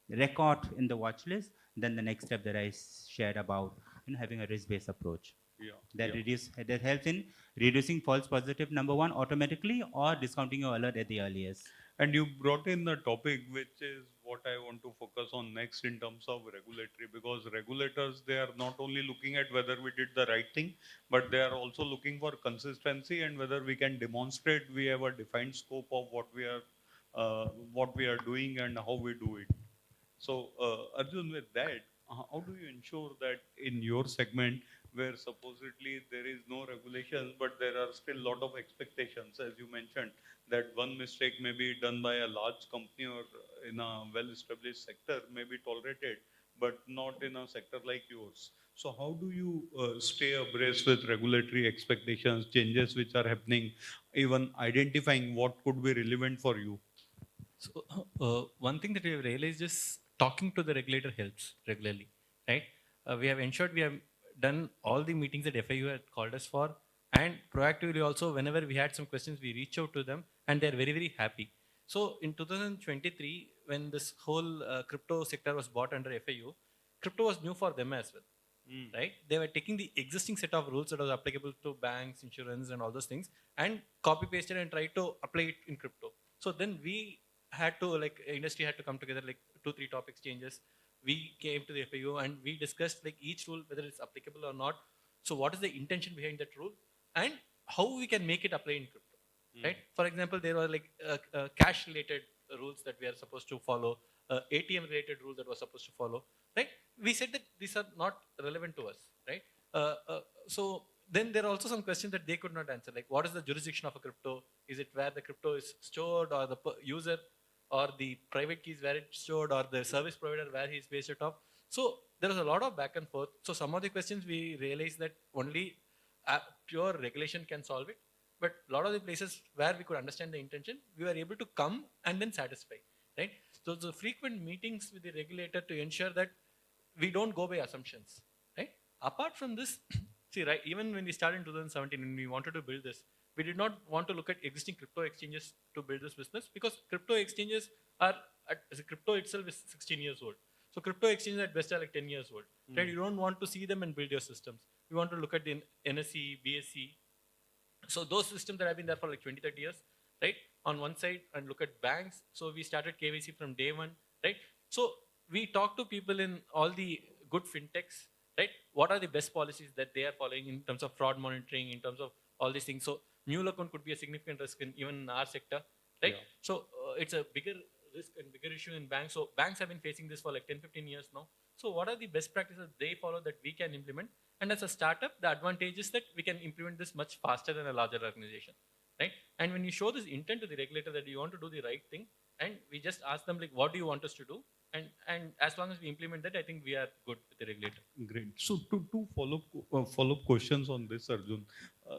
record in the watch list, then the next step that I shared about having a risk-based approach.
Yeah.
That
Yeah.
that helps in reducing false positive number one automatically, or discounting your alert at the earliest.
And you brought in the topic, which is what I want to focus on next in terms of regulatory, because regulators, they are not only looking at whether we did the right thing, but they are also looking for consistency and whether we can demonstrate we have a defined scope of what we are doing and how we do it. So, Arjun, with that, how do you ensure that in your segment, where supposedly there is no regulation, but there are still a lot of expectations, as you mentioned, that one mistake may be done by a large company or in a well-established sector may be tolerated, but not in a sector like yours. So, how do you stay abreast with regulatory expectations, changes which are happening, even identifying what could be relevant for you?
So one thing that we have realized is talking to the regulator helps regularly, right? We have ensured we have done all the meetings that FIU had called us for, and proactively also, whenever we had some questions, we reach out to them, and they're very, very happy. So in 2023, when this whole crypto sector was bought under FIU, crypto was new for them as well, right? They were taking the existing set of rules that was applicable to banks, insurance, and all those things, and copy pasted and tried to apply it in crypto. So then we had to, like, industry had to come together, like 2-3 topics changes, we came to the FAO and we discussed like each rule, whether it's applicable or not. So what is the intention behind that rule and how we can make it apply in crypto, right? For example, there were like cash related rules that we are supposed to follow, ATM related rules that were supposed to follow, right? We said that these are not relevant to us, right? So then there are also some questions that they could not answer, like what is the jurisdiction of a crypto? Is it where the crypto is stored, or the user, or the private keys where it's stored, or the service provider where he's based it off? So there was a lot of back and forth. So some of the questions we realized that only pure regulation can solve it. But a lot of the places where we could understand the intention, we were able to come and then satisfy, right? So the frequent meetings with the regulator to ensure that we don't go by assumptions, right? Apart from this, see, right, even when we started in 2017 and we wanted to build this, we did not want to look at existing crypto exchanges to build this business, because crypto exchanges are, as a crypto itself is 16 years old. So crypto exchanges at best are like 10 years old, right? You don't want to see them and build your systems. You want to look at the NSE, BSE. So those systems that have been there for like 20, 30 years, right? On one side, and look at banks. So we started KYC from day one, right? So we talk to people in all the good fintechs, right? What are the best policies that they are following in terms of fraud monitoring, in terms of all these things? So mule account could be a significant risk in even in our sector, right?
Yeah.
So it's a bigger risk and bigger issue in banks. So banks have been facing this for like 10, 15 years now. So what are the best practices they follow that we can implement? And as a startup, the advantage is that we can implement this much faster than a larger organization, right? And when you show this intent to the regulator that you want to do the right thing, and we just ask them like, what do you want us to do? And as long as we implement that, I think we are good with the regulator.
Great. So two follow-up questions on this, Arjun.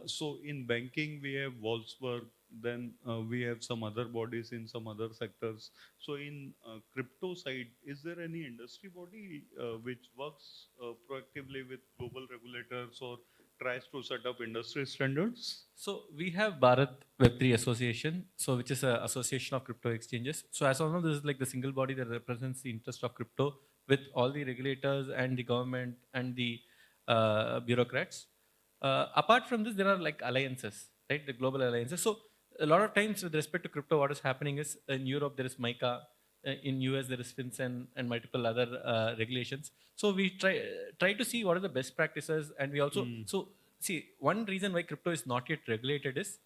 So in banking, we have Wolfsburg, then we have some other bodies in some other sectors. So in crypto side, is there any industry body which works proactively with global regulators or tries to set up industry standards?
So we have Bharat Web3 Association, so which is an association of crypto exchanges. So as of now, this is like the single body that represents the interest of crypto with all the regulators and the government and the bureaucrats. Apart from this, there are like alliances, right? The global alliances. So a lot of times with respect to crypto, what is happening is in Europe, there is MiCA, in US, there is FinCEN and multiple other regulations. So we try to see what are the best practices, and we also, so see, one reason why crypto is not yet regulated is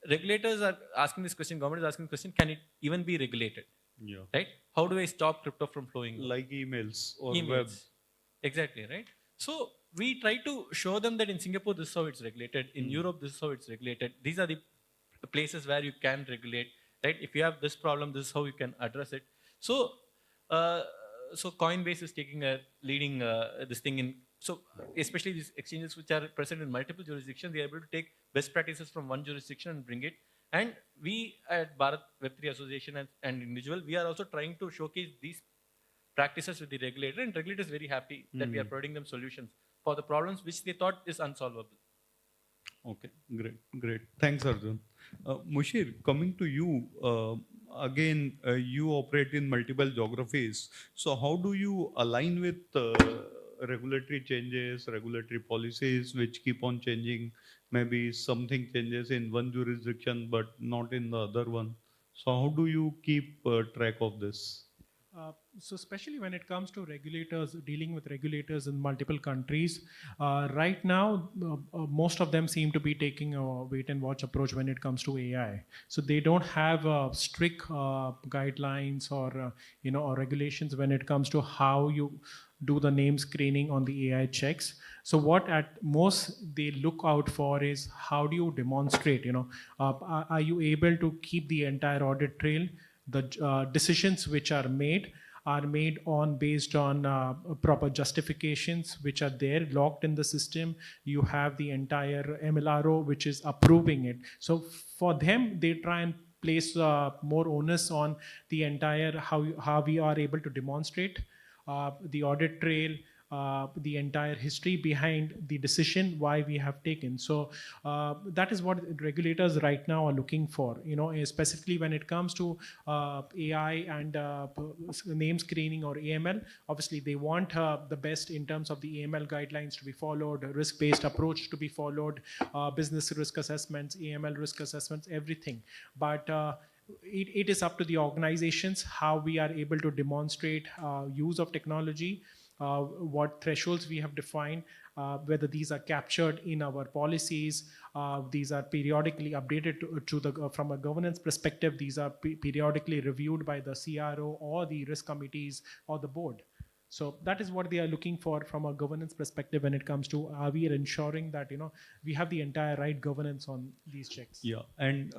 regulators are asking this question, government is asking this question, can it even be regulated?
Yeah.
Right? How do I stop crypto from flowing?
Like emails or
Emails.
web.
Exactly, right? So we try to show them that in Singapore, this is how it's regulated. In Europe, this is how it's regulated. These are the places where you can regulate, right? If you have this problem, this is how you can address it. So, so Coinbase is taking a leading this thing in. So especially these exchanges which are present in multiple jurisdictions, they are able to take best practices from one jurisdiction and bring it. And we at Bharat Web3 Association and individual, we are also trying to showcase these practices with the regulator, and regulator is very happy that we are providing them solutions for the problems which they thought is unsolvable.
Okay, great. Thanks, Arjun. Mushir, coming to you, again, you operate in multiple geographies. So how do you align with regulatory changes, regulatory policies, which keep on changing? Maybe something changes in one jurisdiction, but not in the other one. So how do you keep track of this?
So especially when it comes to regulators, dealing with regulators in multiple countries, right now, most of them seem to be taking a wait and watch approach when it comes to AI. So they don't have strict guidelines or, or regulations when it comes to how you do the name screening on the AI checks. So what at most they look out for is how do you demonstrate, are you able to keep the entire audit trail? The decisions which are made on based on proper justifications which are there locked in the system. You have the entire MLRO which is approving it. So for them, they try and place more onus on the entire how we are able to demonstrate the audit trail, the entire history behind the decision why we have taken. So that is what regulators right now are looking for, specifically when it comes to AI and name screening or AML. Obviously they want the best in terms of the AML guidelines to be followed, risk-based approach to be followed, business risk assessments, AML risk assessments, everything. But it is up to the organizations how we are able to demonstrate use of technology, what thresholds we have defined, whether these are captured in our policies, these are periodically updated to the from a governance perspective, these are periodically reviewed by the CRO or the risk committees or the board. So that is what they are looking for from a governance perspective when it comes to are we ensuring that we have the entire right governance on these checks.
Yeah, and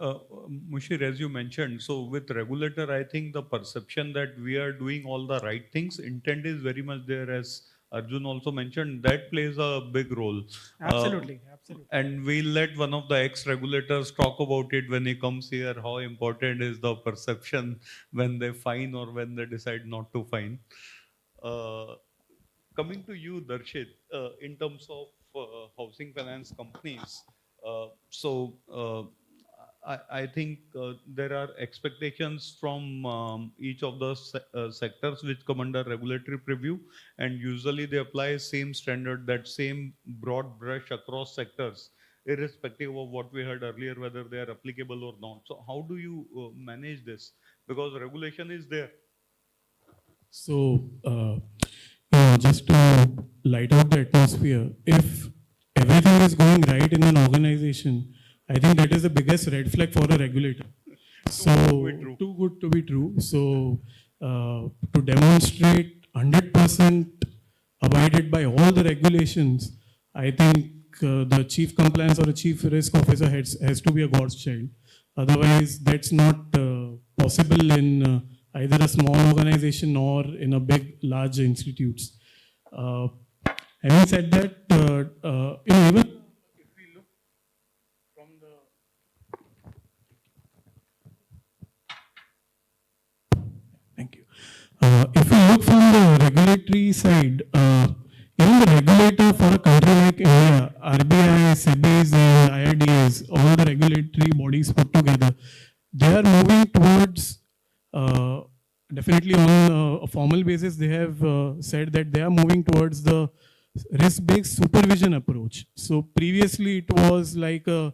Mushir, as you mentioned, so with regulator, I think the perception that we are doing all the right things, intent is very much there, as Arjun also mentioned, that plays a big role.
Absolutely, absolutely.
And we'll let one of the ex-regulators talk about it when he comes here, how important is the perception when they fine or when they decide not to fine. Coming to you, Darshit, in terms of housing finance companies, I think there are expectations from each of the sectors which come under regulatory preview, and usually they apply same standard, that same broad brush across sectors, irrespective of what we heard earlier, whether they are applicable or not. So how do you manage this? Because regulation is there.
So, just to light up the atmosphere, if everything is going right in an organization, I think that is the biggest red flag for a regulator. So, too good to be true. So, to demonstrate 100% abided by all the regulations, I think the chief compliance or a chief risk officer has to be a God's child. Otherwise, that's not possible in either a small organization or in a big, large institutes. Having said that, even if we look from the thank you. If we look from the regulatory side, even the regulator for a country like India, RBI, SEBIs, and IRDAs, all the regulatory bodies put together, they are moving towards, definitely on a formal basis, they have said that they are moving towards the risk-based supervision approach. So previously it was like a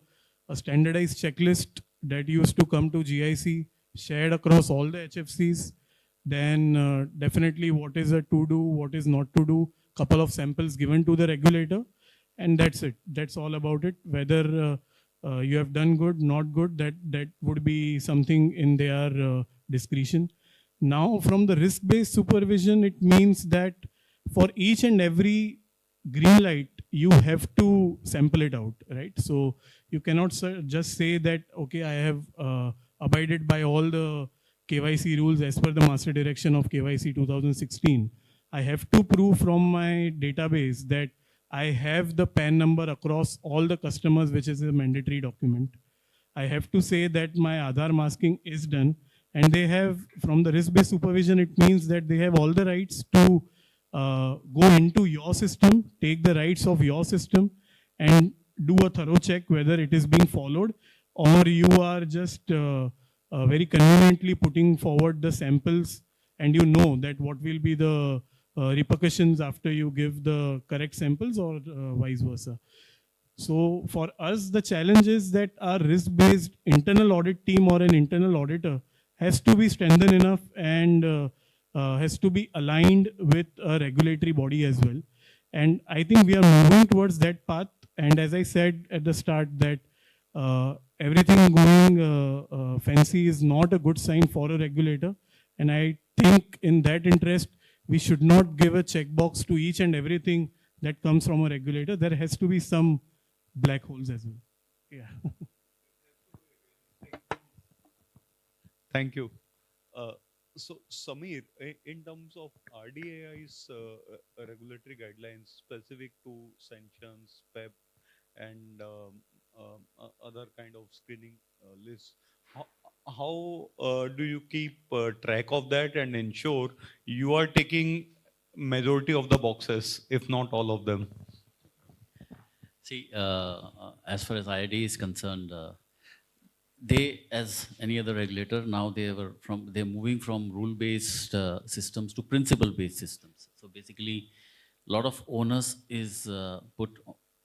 standardized checklist that used to come to GIC, shared across all the HFCs. Then definitely what is a to do, what is not to do, couple of samples given to the regulator, and that's it. That's all about it. Whether you have done good, not good, that would be something in their discretion. Now, from the risk-based supervision, it means that for each and every green light, you have to sample it out, right? So you cannot just say that, okay, I have abided by all the KYC rules as per the master direction of KYC 2016. I have to prove from my database that I have the PAN number across all the customers, which is a mandatory document. I have to say that my Aadhaar masking is done. And they have, from the risk-based supervision, it means that they have all the rights to go into your system, take the rights of your system, and do a thorough check whether it is being followed, or you are just very conveniently putting forward the samples, and you know that what will be the repercussions after you give the correct samples, or vice versa. So for us, the challenge is that our risk-based internal audit team or an internal auditor has to be strengthened enough and has to be aligned with a regulatory body as well. And I think we are moving towards that path. And as I said at the start, that everything going fancy is not a good sign for a regulator. And I think in that interest, we should not give a checkbox to each and everything that comes from a regulator. There has to be some black holes as well. Yeah.
Thank you. So, Samir, in terms of RDAI's regulatory guidelines specific to sanctions, PEP, and other kind of screening lists, how do you keep track of that and ensure you are taking majority of the boxes, if not all of them?
See, as far as IRD is concerned, they, as any other regulator, now they're moving from rule-based systems to principle-based systems. So basically, a lot of onus is put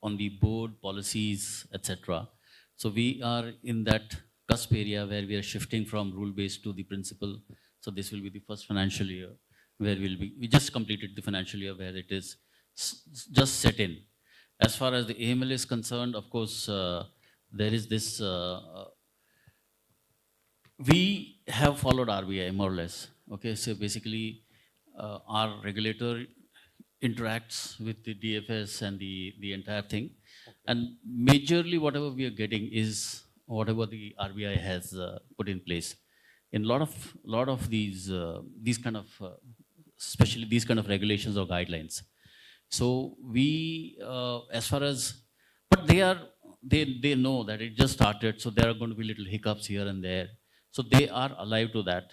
on the board, policies, etc. So we are in that cusp area where we are shifting from rule-based to the principle. So this will be the first financial year where we just completed the financial year where it is just set in. As far as the AML is concerned, of course, there is this, we have followed RBI more or less. Okay, so basically our regulator interacts with the DFS and the entire thing. And majorly whatever we are getting is whatever the RBI has put in place. In lot of these kind of, especially these kind of regulations or guidelines. So we, as far as, but they know that it just started, so there are going to be little hiccups here and there. So they are alive to that.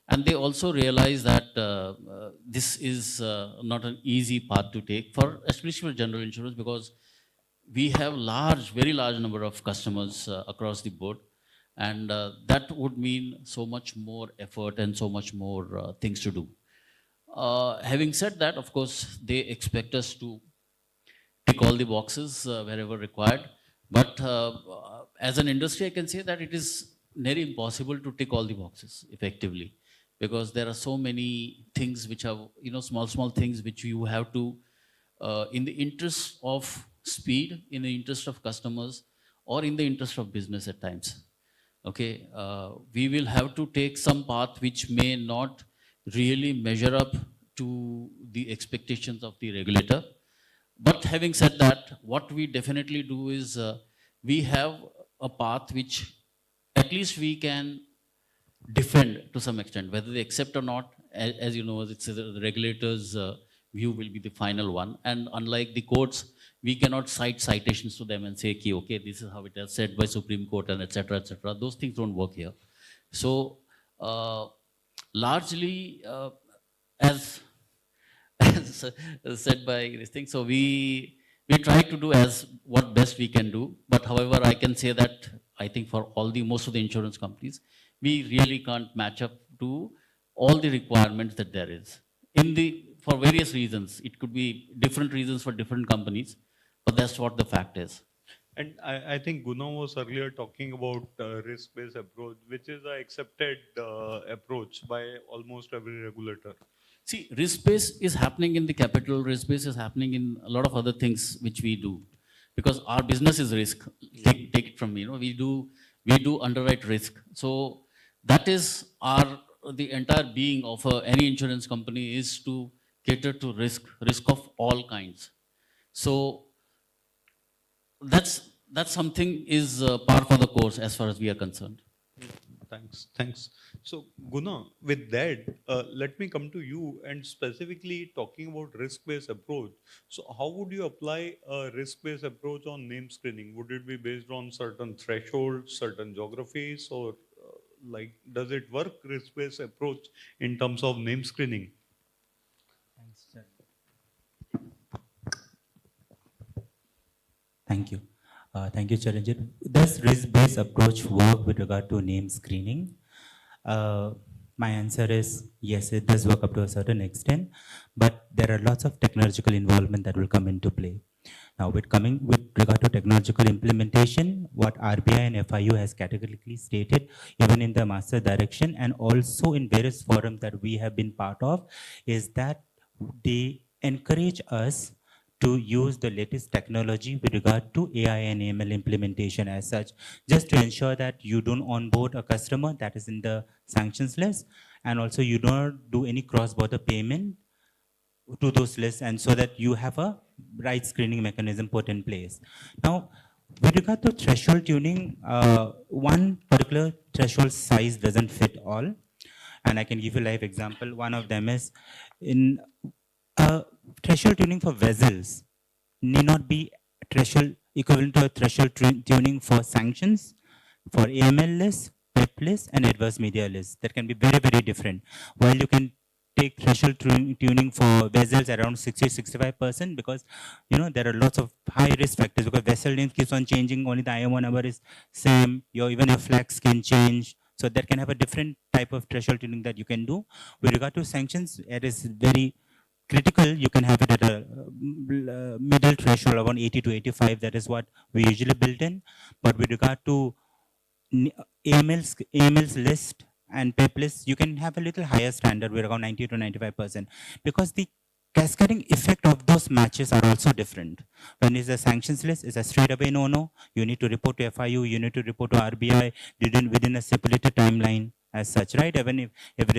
And they also realize that this is not an easy path to take for, especially for general insurance, because we have very large number of customers across the board. And that would mean so much more effort and so much more things to do. Having said that, of course, they expect us to tick all the boxes wherever required. But as an industry, I can say that it is nearly impossible to tick all the boxes effectively, because there are so many things which are, small things which you have to, in the interest of speed, in the interest of customers, or in the interest of business at times. Okay, we will have to take some path which may not really measure up to the expectations of the regulator. But having said that, what we definitely do is we have a path which at least we can defend to some extent, whether they accept or not. As you know, it's the regulator's view will be the final one. And unlike the courts, we cannot cite citations to them and say, okay, this is how it is said by Supreme Court and etc. etc. Those things don't work here. So largely, as said by this thing, so we try to do as what best we can do. But however, I can say that I think for most of the insurance companies, we really can't match up to all the requirements that there is for various reasons. It could be different reasons for different companies, but that's what the fact is.
And I think Guna was earlier talking about risk-based approach, which is an accepted approach by almost every regulator.
See, risk base is happening in the capital, risk base is happening in a lot of other things which we do. Because our business is risk. Take it from me, we do underwrite risk. So that is the entire being of any insurance company is to cater to risk of all kinds. So that's something is par for the course as far as we are concerned.
Thanks. So Guna, with that, let me come to you and specifically talking about risk-based approach. So how would you apply a risk-based approach on name screening? Would it be based on certain thresholds, certain geographies, or does it work, risk-based approach, in terms of name screening?
Thanks, sir. Thank you. Thank you, Charanjit. Does risk-based approach work with regard to name screening? My answer is yes, it does work up to a certain extent, but there are lots of technological involvement that will come into play. Now, with regard to technological implementation, what RBI and FIU has categorically stated, even in the master direction and also in various forums that we have been part of, is that they encourage us to use the latest technology with regard to AI and AML implementation as such, just to ensure that you don't onboard a customer that is in the sanctions list, and also you don't do any cross-border payment to those lists, and so that you have a right screening mechanism put in place. Now, with regard to threshold tuning, one particular threshold size doesn't fit all. And I can give you a live example. One of them is in threshold tuning for vessels need not be threshold equivalent to a threshold tuning for sanctions, for AML lists, PEP lists, and adverse media lists. That can be very, very different. While you can take threshold tuning for vessels around 60-65%, because there are lots of high risk factors, because vessel name keeps on changing, only the IMO number is same, even your flags can change. So that can have a different type of threshold tuning that you can do. With regard to sanctions, it is very critical. You can have it at a middle threshold around 80 to 85. That is what we usually build in. But with regard to AML's list and PEP list, you can have a little higher standard, we're around 90 to 95%, because the cascading effect of those matches are also different. When it's a sanctions list, it's a straight away no-no. You need to report to FIU, you need to report to RBI within a stipulated timeline as such, right? Even if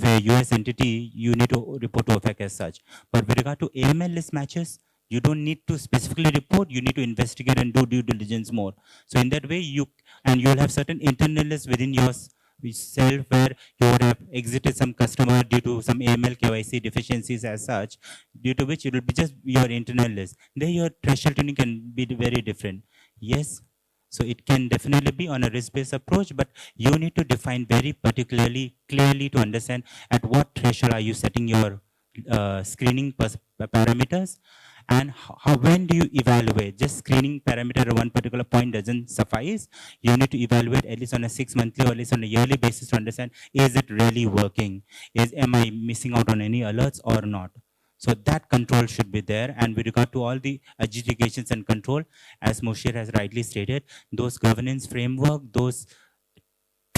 a US entity, you need to report to OFAC as such. But with regard to AML list matches, you don't need to specifically report, you need to investigate and do due diligence more. So in that way, you'll have certain internal lists within yourself where you would have exited some customer due to some AML KYC deficiencies as such, due to which it will be just your internal list. There your threshold tuning can be very different. Yes, so it can definitely be on a risk-based approach, but you need to define very clearly to understand at what threshold are you setting your screening parameters, and when do you evaluate. Just screening parameter at one particular point doesn't suffice. You need to evaluate at least on a 6-monthly or at least on a yearly basis to understand, is it really working? Am I missing out on any alerts or not? So that control should be there. And with regard to all the adjudications and control, as Moshe has rightly stated, those governance framework, those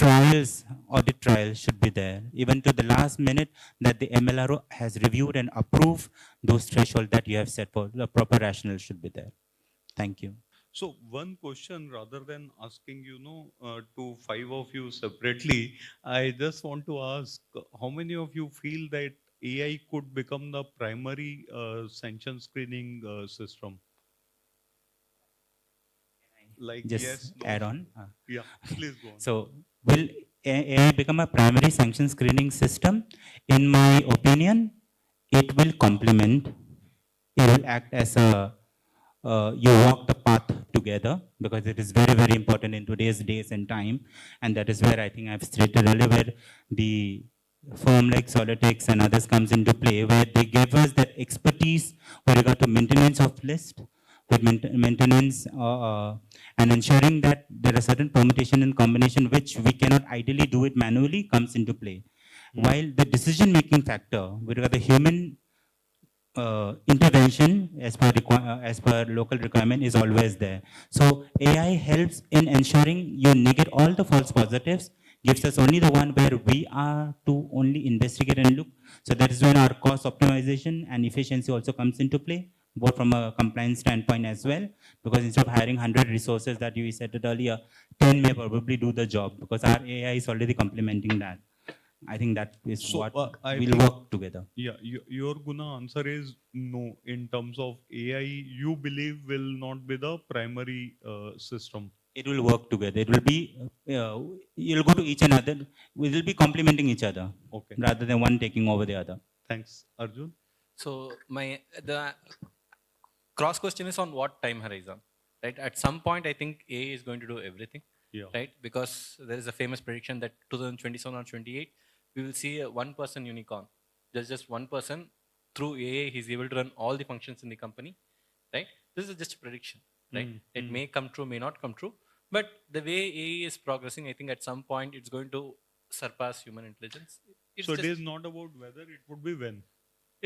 audit trials should be there, even to the last minute that the MLRO has reviewed and approved those thresholds that you have set for. The proper rationale should be there. Thank you.
So one question, rather than asking, to 5 of you separately, I just want to ask, how many of you feel that AI could become the primary sanction screening system? Like,
Just
yes, no?
add on.
Yeah, please go on.
So will AI become a primary sanction screening system? In my opinion, it will complement, it will act as you walk the path together, because it is very important in today's days and time. And that is where I think I've stated earlier, where the firm like Solytics and others comes into play, where they give us that expertise with regard to maintenance of list, with maintenance and ensuring that there are certain permutation and combination which we cannot ideally do it manually comes into play. While the decision-making factor with regard to human intervention as per local requirement is always there. So AI helps in ensuring you negate all the false positives, gives us only the one where we are to only investigate and look. So that is when our cost optimization and efficiency also comes into play, both from a compliance standpoint as well, because instead of hiring 100 resources that you said it earlier, 10 may probably do the job because our AI is already complementing that. I think that is
So,
what
I
will
think-
work together.
Yeah, your Guna answer is no. In terms of AI, you believe will not be the primary system.
It will work together. It will be, you'll go to each another. We will be complementing each other
Okay.
rather than one taking over the other.
Thanks, Arjun.
So the cross question is on what time horizon, right? At some point, I think AI is going to do everything,
Yeah.
right? Because there is a famous prediction that 2027 or 28, we will see a one-person unicorn. There's just one person through AI, he's able to run all the functions in the company, right? This is just a prediction, right? It may come true, may not come true. But the way AI is progressing, I think at some point it's going to surpass human intelligence. It's
So it
just-
is not about whether, it would be when.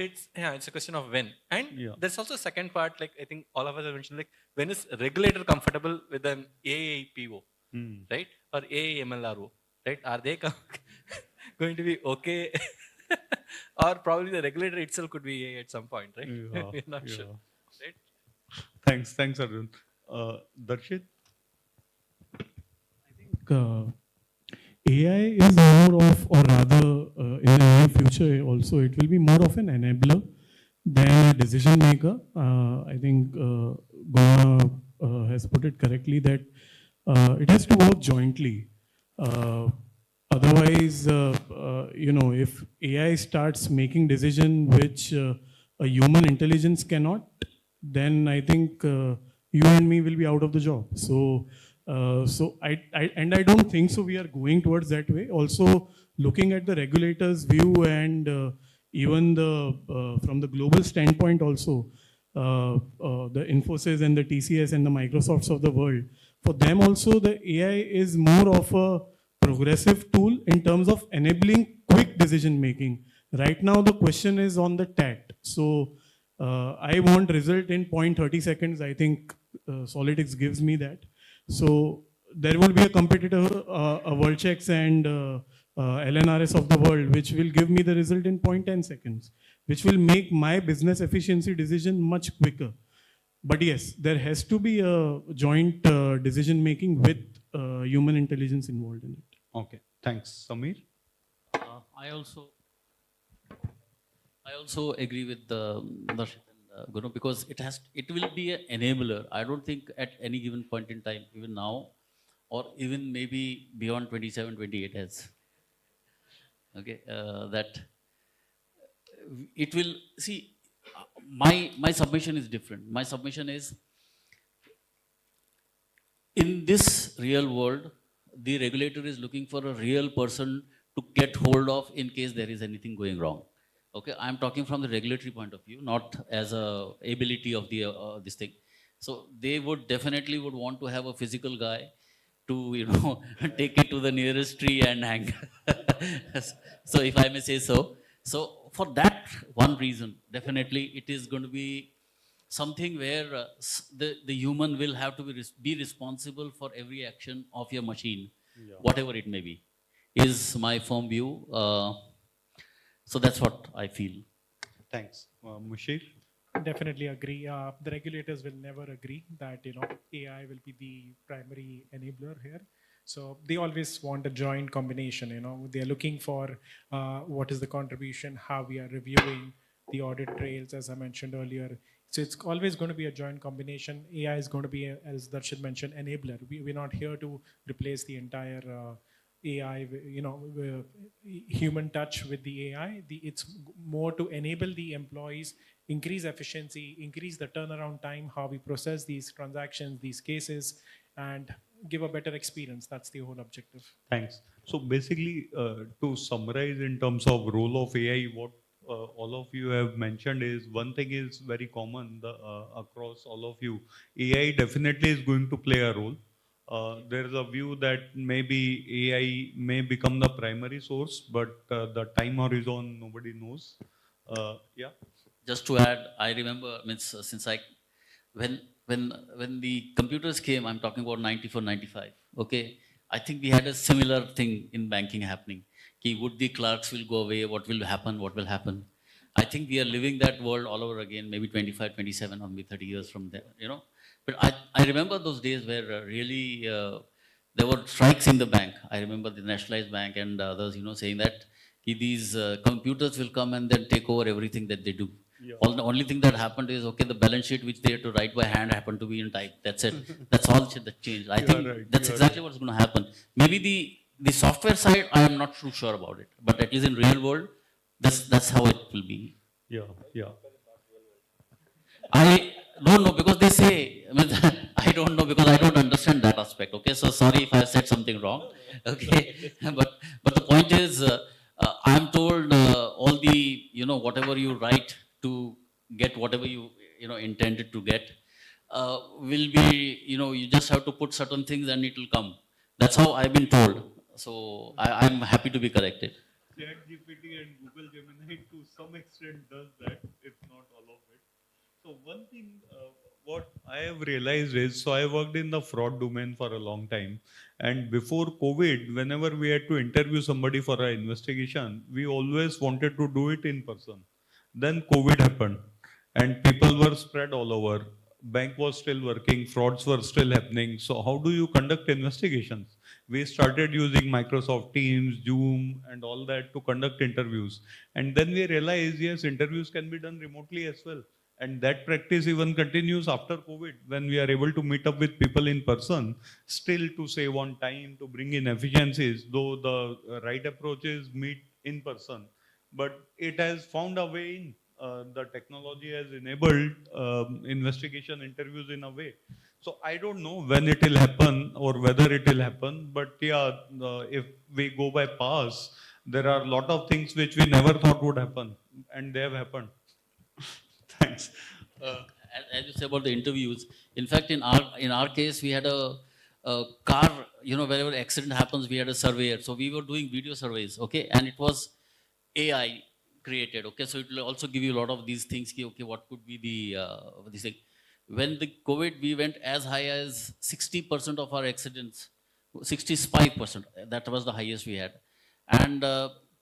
it's a question of when. And
Yeah.
there's also a second part, like I think all of us have mentioned, like when is regulator comfortable with an AIPO, right? Or AMLRO, right? Are they going to be okay? Or probably the regulator itself could be AI at some point, right?
Yeah,
We're not sure,
yeah.
right?
Thanks, Arjun. Darshit?
AI is more of, or rather, in the near future also, it will be more of an enabler than a decision maker. I think Guna has put it correctly that it has to work jointly. Otherwise, if AI starts making decision which a human intelligence cannot, then I think you and me will be out of the job. So I don't think so. We are going towards that way. Also, looking at the regulators' view and even from the global standpoint, also the Infosys and the TCS and the Microsofts of the world. For them also, the AI is more of a progressive tool in terms of enabling quick decision making. Right now, the question is on the TAT. So I want result in 0.30 seconds. I think Solytics gives me that. So there will be a competitor, a Worldchecks and LNRS of the world, which will give me the result in 0.10 seconds, which will make my business efficiency decision much quicker. But yes, there has to be a joint decision making with human intelligence involved in it.
Okay, thanks. Samir?
I also agree with Darshit and Guru, because it will be an enabler. I don't think at any given point in time, even now, or even maybe beyond 27, 28 has. Okay, that it will see. My submission is different. My submission is, in this real world, the regulator is looking for a real person to get hold of in case there is anything going wrong. Okay, I'm talking from the regulatory point of view, not as a ability of the this thing. So they would definitely would want to have a physical guy to take it to the nearest tree and hang. So if I may say so. So for that one reason, definitely it is going to be something where the human will have to be responsible for every action of your machine, whatever it may be, is my firm view. So that's what I feel.
Thanks. Mushir?
Definitely agree. The regulators will never agree that AI will be the primary enabler here. So they always want a joint combination. They are looking for what is the contribution, how we are reviewing the audit trails, as I mentioned earlier. So it's always going to be a joint combination. AI is going to be, as Darshit mentioned, enabler. We're not here to replace the entire AI, human touch with the AI. It's more to enable the employees, increase efficiency, increase the turnaround time, how we process these transactions, these cases, and give a better experience. That's the whole objective.
Thanks. So basically, to summarize in terms of role of AI, what all of you have mentioned is, one thing is very common across all of you. AI definitely is going to play a role. There is a view that maybe AI may become the primary source, but the time horizon nobody knows. Yeah.
Just to add, I remember, since when when the computers came, I'm talking about 94, 95. Okay, I think we had a similar thing in banking happening. Would the clerks will go away? What will happen? What will happen? I think we are living that world all over again, maybe 25, 27, or maybe 30 years from there. But I remember those days where really there were strikes in the bank. I remember the Nationalized Bank and others, saying that these computers will come and then take over everything that they do.
Yeah.
The only thing that happened is, okay, the balance sheet which they had to write by hand happened to be in type. That's it. That's all that changed. I think
right,
that's
you are
exactly what's going to happen. Maybe the software side, I am not too sure about it. But at least in real world, that's how it will be.
Yeah, yeah.
I don't know, because they say, I don't know because I don't understand that aspect. Okay, so sorry if I said something wrong. Okay, but the point is, I'm told all the whatever you write to get whatever you intended to get will be you just have to put certain things and it will come. That's how I've been told. So I'm happy to be corrected.
ChatGPT and Google Gemini to some extent does that, if not all of it. So one thing, what I have realized is, so I worked in the fraud domain for a long time, and before COVID, whenever we had to interview somebody for an investigation, we always wanted to do it in person. Then COVID happened, and people were spread all over. Bank was still working, frauds were still happening. So how do you conduct investigations? We started using Microsoft Teams, Zoom, and all that to conduct interviews. And then we realized, yes, interviews can be done remotely as well. And that practice even continues after COVID, when we are able to meet up with people in person, still to save on time, to bring in efficiencies, though the right approach is meet in person. But it has found a way in. The technology has enabled investigation interviews in a way. So I don't know when it will happen or whether it will happen, but yeah, if we go by past, there are a lot of things which we never thought would happen, and they have happened. Thanks.
As you say about the interviews, in fact, in our case, we had a car. Wherever accident happens, we had a surveyor. So we were doing video surveys. Okay, and it was AI created. Okay, so it will also give you a lot of these things. Okay, what could be this thing? When the COVID, we went as high as 60% of our accidents 65%. That was the highest we had. And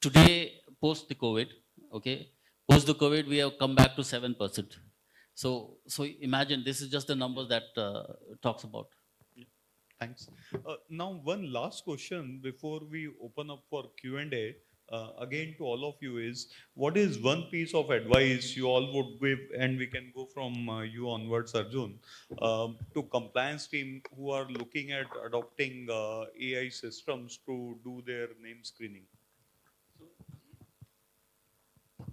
today, post the COVID, okay, post the COVID, we have come back to 7%. So imagine this is just the numbers that talks about.
Thanks. Now, one last question before we open up for Q&A. Again, to all of you is, what is one piece of advice you all would give, and we can go from you onwards, Arjun, to compliance team who are looking at adopting AI systems to do their name screening?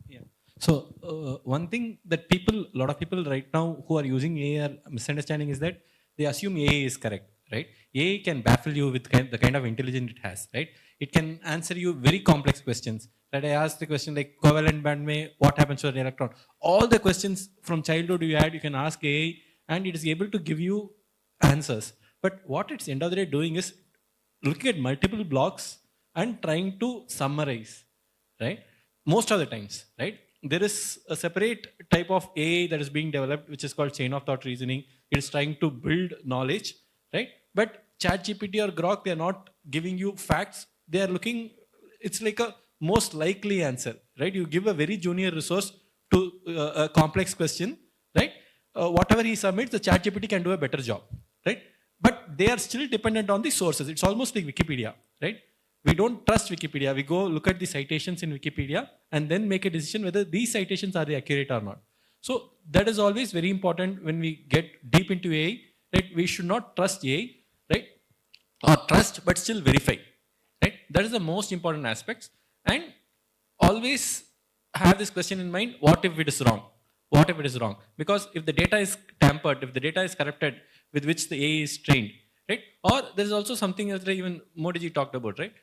Yeah. So one thing that a lot of people right now who are using AI are misunderstanding is that they assume AI is correct, right? AI can baffle you with the kind of intelligence it has, right? It can answer you very complex questions. Right? I asked the question like covalent band mein what happens to an electron? All the questions from childhood you can ask AI, and it is able to give you answers. But what it's end of the day doing is looking at multiple blocks and trying to summarize, right? Most of the times, right? There is a separate type of AI that is being developed, which is called chain of thought reasoning. It is trying to build knowledge, right? But ChatGPT or Grok, they are not giving you facts. They are looking, it's like a most likely answer, right? You give a very junior resource to a complex question, right? Whatever he submits, the ChatGPT can do a better job, right? But they are still dependent on the sources. It's almost like Wikipedia, right? We don't trust Wikipedia. We go look at the citations in Wikipedia and then make a decision whether these citations are accurate or not. So that is always very important when we get deep into AI, right? We should not trust AI, right? Or trust, but still verify, right? That is the most important aspects. And always have this question in mind, what if it is wrong? What if it is wrong? Because if the data is tampered, if the data is corrupted with which the AI is trained, right? Or there is also something else that even Modi talked about, right?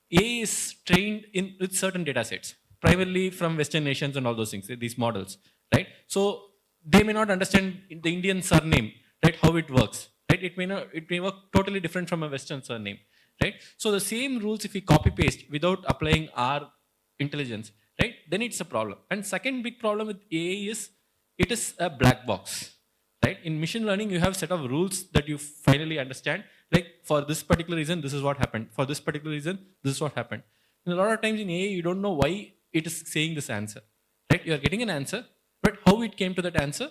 AI is trained with certain data sets, primarily from Western nations and all those things, these models, right? So they may not understand the Indian surname, right? How it works, right? It may work totally different from a Western surname, right? So the same rules, if we copy paste without applying our intelligence, right? Then it's a problem. And second big problem with AI is it is a black box, right? In machine learning, you have set of rules that you finally understand. Like for this particular reason, this is what happened. For this particular reason, this is what happened. And a lot of times in AI, you don't know why it is saying this answer, right? You are getting an answer, but how it came to that answer,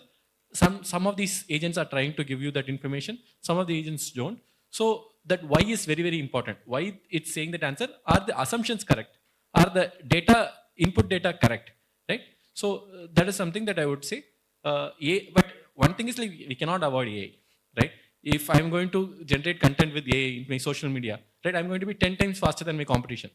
some of these agents are trying to give you that information. Some of the agents don't. So that why is very, very important. Why it's saying that answer? Are the assumptions correct? Are the data, input data correct, right? So that is something that I would say. But one thing is like we cannot avoid AI, right? If I'm going to generate content with AI in my social media, right, I'm going to be 10 times faster than my competition,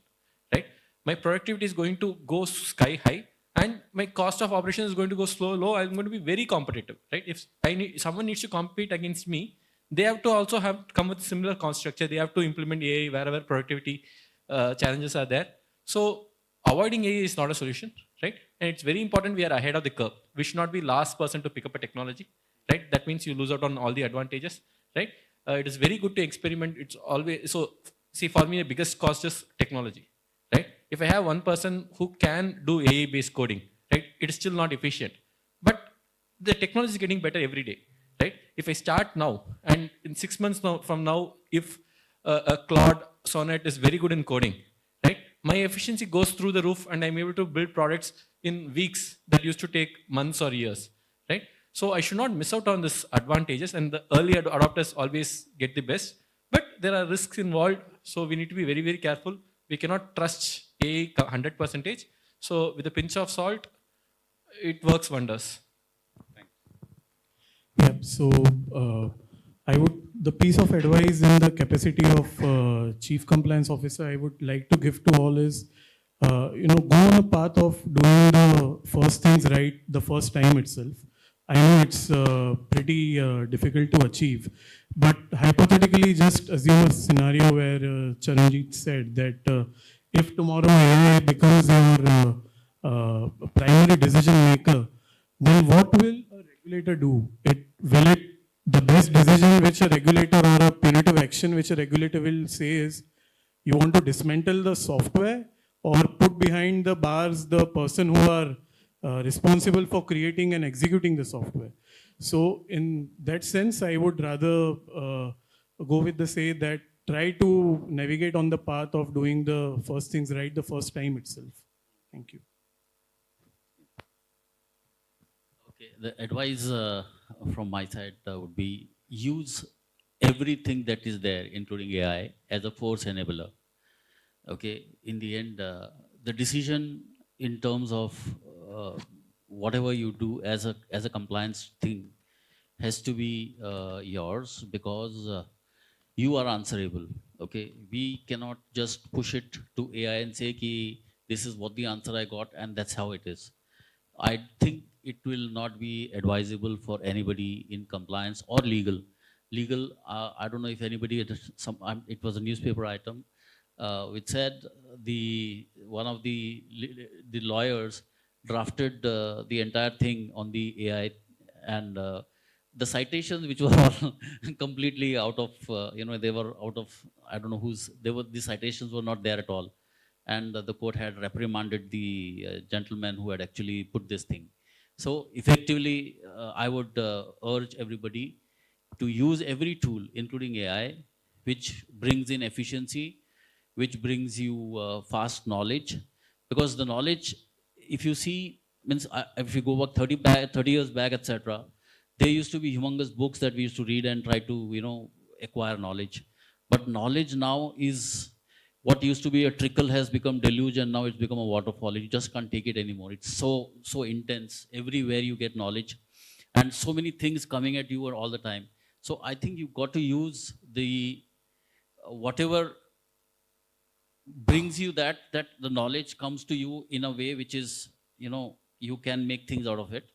right? My productivity is going to go sky high, and my cost of operation is going to go low. I'm going to be very competitive, right? If someone needs to compete against me, they have to also come with similar cost structure. They have to implement AI wherever productivity challenges are there. So avoiding AI is not a solution, right? And it's very important we are ahead of the curve. We should not be last person to pick up a technology, right? That means you lose out on all the advantages, right? It is very good to experiment. It's always, so see, for me, the biggest cost is technology, right? If I have one person who can do AI-based coding, right, it is still not efficient. But the technology is getting better every day, right? If I start now, and in 6 months from now, if a Claude Sonnet is very good in coding, right, my efficiency goes through the roof, and I'm able to build products in weeks that used to take months or years, right? So I should not miss out on this advantages, and the early adopters always get the best. But there are risks involved, so we need to be very, very careful. We cannot trust AI 100%. So with a pinch of salt, it works wonders.
Yeah, so the piece of advice in the capacity of chief compliance officer I would like to give to all is, go on a path of doing the first things right the first time itself. I know it's pretty difficult to achieve, but hypothetically, just assume a scenario where Charanjit said that if tomorrow AI becomes your primary decision maker, then what will a regulator do? The best decision which a regulator or a punitive action which a regulator will say is, you want to dismantle the software or put behind the bars the person who are responsible for creating and executing the software. So in that sense, I would rather go with the say that try to navigate on the path of doing the first things right the first time itself. Thank you.
Okay, the advice from my side would be use everything that is there, including AI, as a force enabler. Okay, in the end, the decision in terms of whatever you do as a compliance thing has to be yours, because you are answerable. Okay, we cannot just push it to AI and say ki this is what the answer I got and that's how it is. I think it will not be advisable for anybody in compliance or legal. Legal, I don't know if anybody, it was a newspaper item, which said one of the lawyers drafted the entire thing on the AI, and the citations which were all completely out of, they were out of, I don't know the citations were not there at all. And the court had reprimanded the gentleman who had actually put this thing. So effectively, I would urge everybody to use every tool, including AI, which brings in efficiency, which brings you fast knowledge. Because the knowledge, if you see, means if you go back 30 years back, etc., there used to be humongous books that we used to read and try to, acquire knowledge. But knowledge now is what used to be a trickle has become deluge, and now it's become a waterfall. You just can't take it anymore. It's so intense. Everywhere you get knowledge, and so many things coming at you all the time. So I think you've got to use the whatever brings you that the knowledge comes to you in a way which is, you can make things out of it,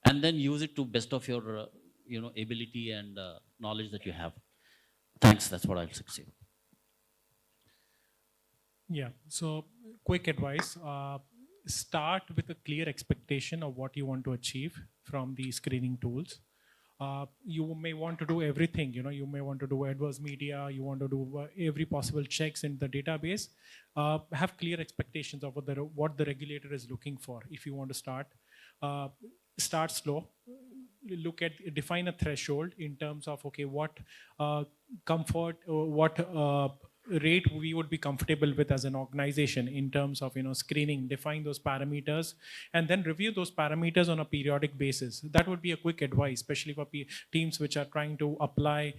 and then use it to best of your ability and knowledge that you have. Thanks. That's what I'll say.
Yeah, so quick advice. Start with a clear expectation of what you want to achieve from the screening tools. You may want to do everything, you may want to do adverse media, you want to do every possible checks in the database. Have clear expectations of what the regulator is looking for. If you want to start slow. Define a threshold in terms of, okay, what comfort, what rate we would be comfortable with as an organization in terms of screening. Define those parameters and then review those parameters on a periodic basis. That would be a quick advice, especially for teams which are trying to apply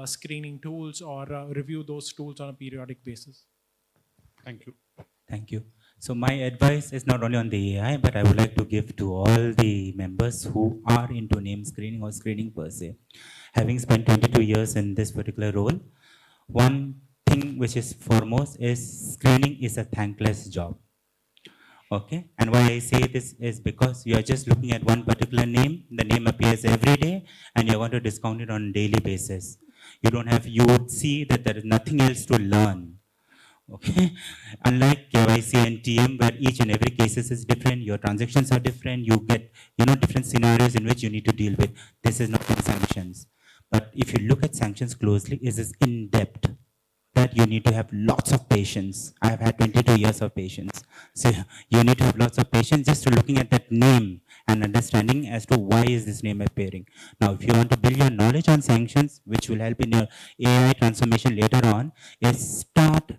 screening tools or review those tools on a periodic basis.
Thank you.
Thank you. So my advice is not only on the AI, but I would like to give to all the members who are into name screening or screening per se. Having spent 22 years in this particular role, one thing which is foremost is screening is a thankless job. Okay, and why I say this is because you are just looking at one particular name, the name appears every day, and you're going to discount it on a daily basis. You would see that there is nothing else to learn. Okay, unlike KYC and TM, where each and every cases is different, your transactions are different, you get different scenarios in which you need to deal with. This is not in sanctions. But if you look at sanctions closely, it is in depth. That you need to have lots of patience. I have had 22 years of patience. So you need to have lots of patience just to looking at that name and understanding as to why is this name appearing. Now, if you want to build your knowledge on sanctions, which will help in your AI transformation later on, is start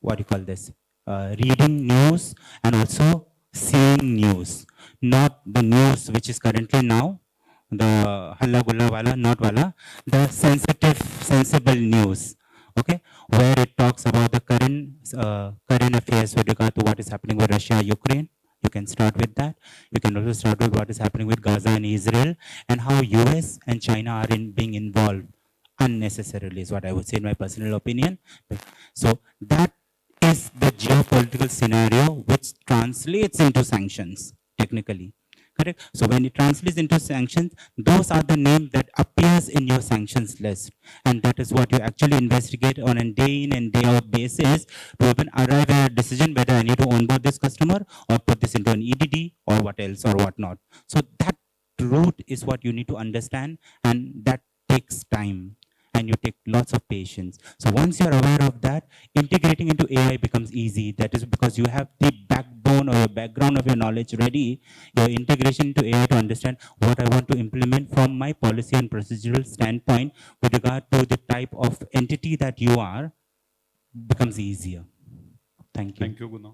reading news and also seeing news, not the news which is currently now, the halla gulla wala, not wala, the sensible news, okay, where it talks about the current affairs with regard to what is happening with Russia, Ukraine. You can start with that. You can also start with what is happening with Gaza and Israel and how US and China are being involved unnecessarily is what I would say in my personal opinion. So that is the geopolitical scenario which translates into sanctions technically. Correct? So when it translates into sanctions, those are the names that appears in your sanctions list. And that is what you actually investigate on a day in and day out basis to even arrive at a decision whether I need to onboard this customer or put this into an EDD or what else or what not. So that route is what you need to understand, and that takes time. And you take lots of patience. So once you're aware of that, integrating into AI becomes easy. That is because you have the backbone or your background of your knowledge ready, your integration into AI to understand what I want to implement from my policy and procedural standpoint with regard to the type of entity that you are becomes easier. Thank you.
Thank you, Guna.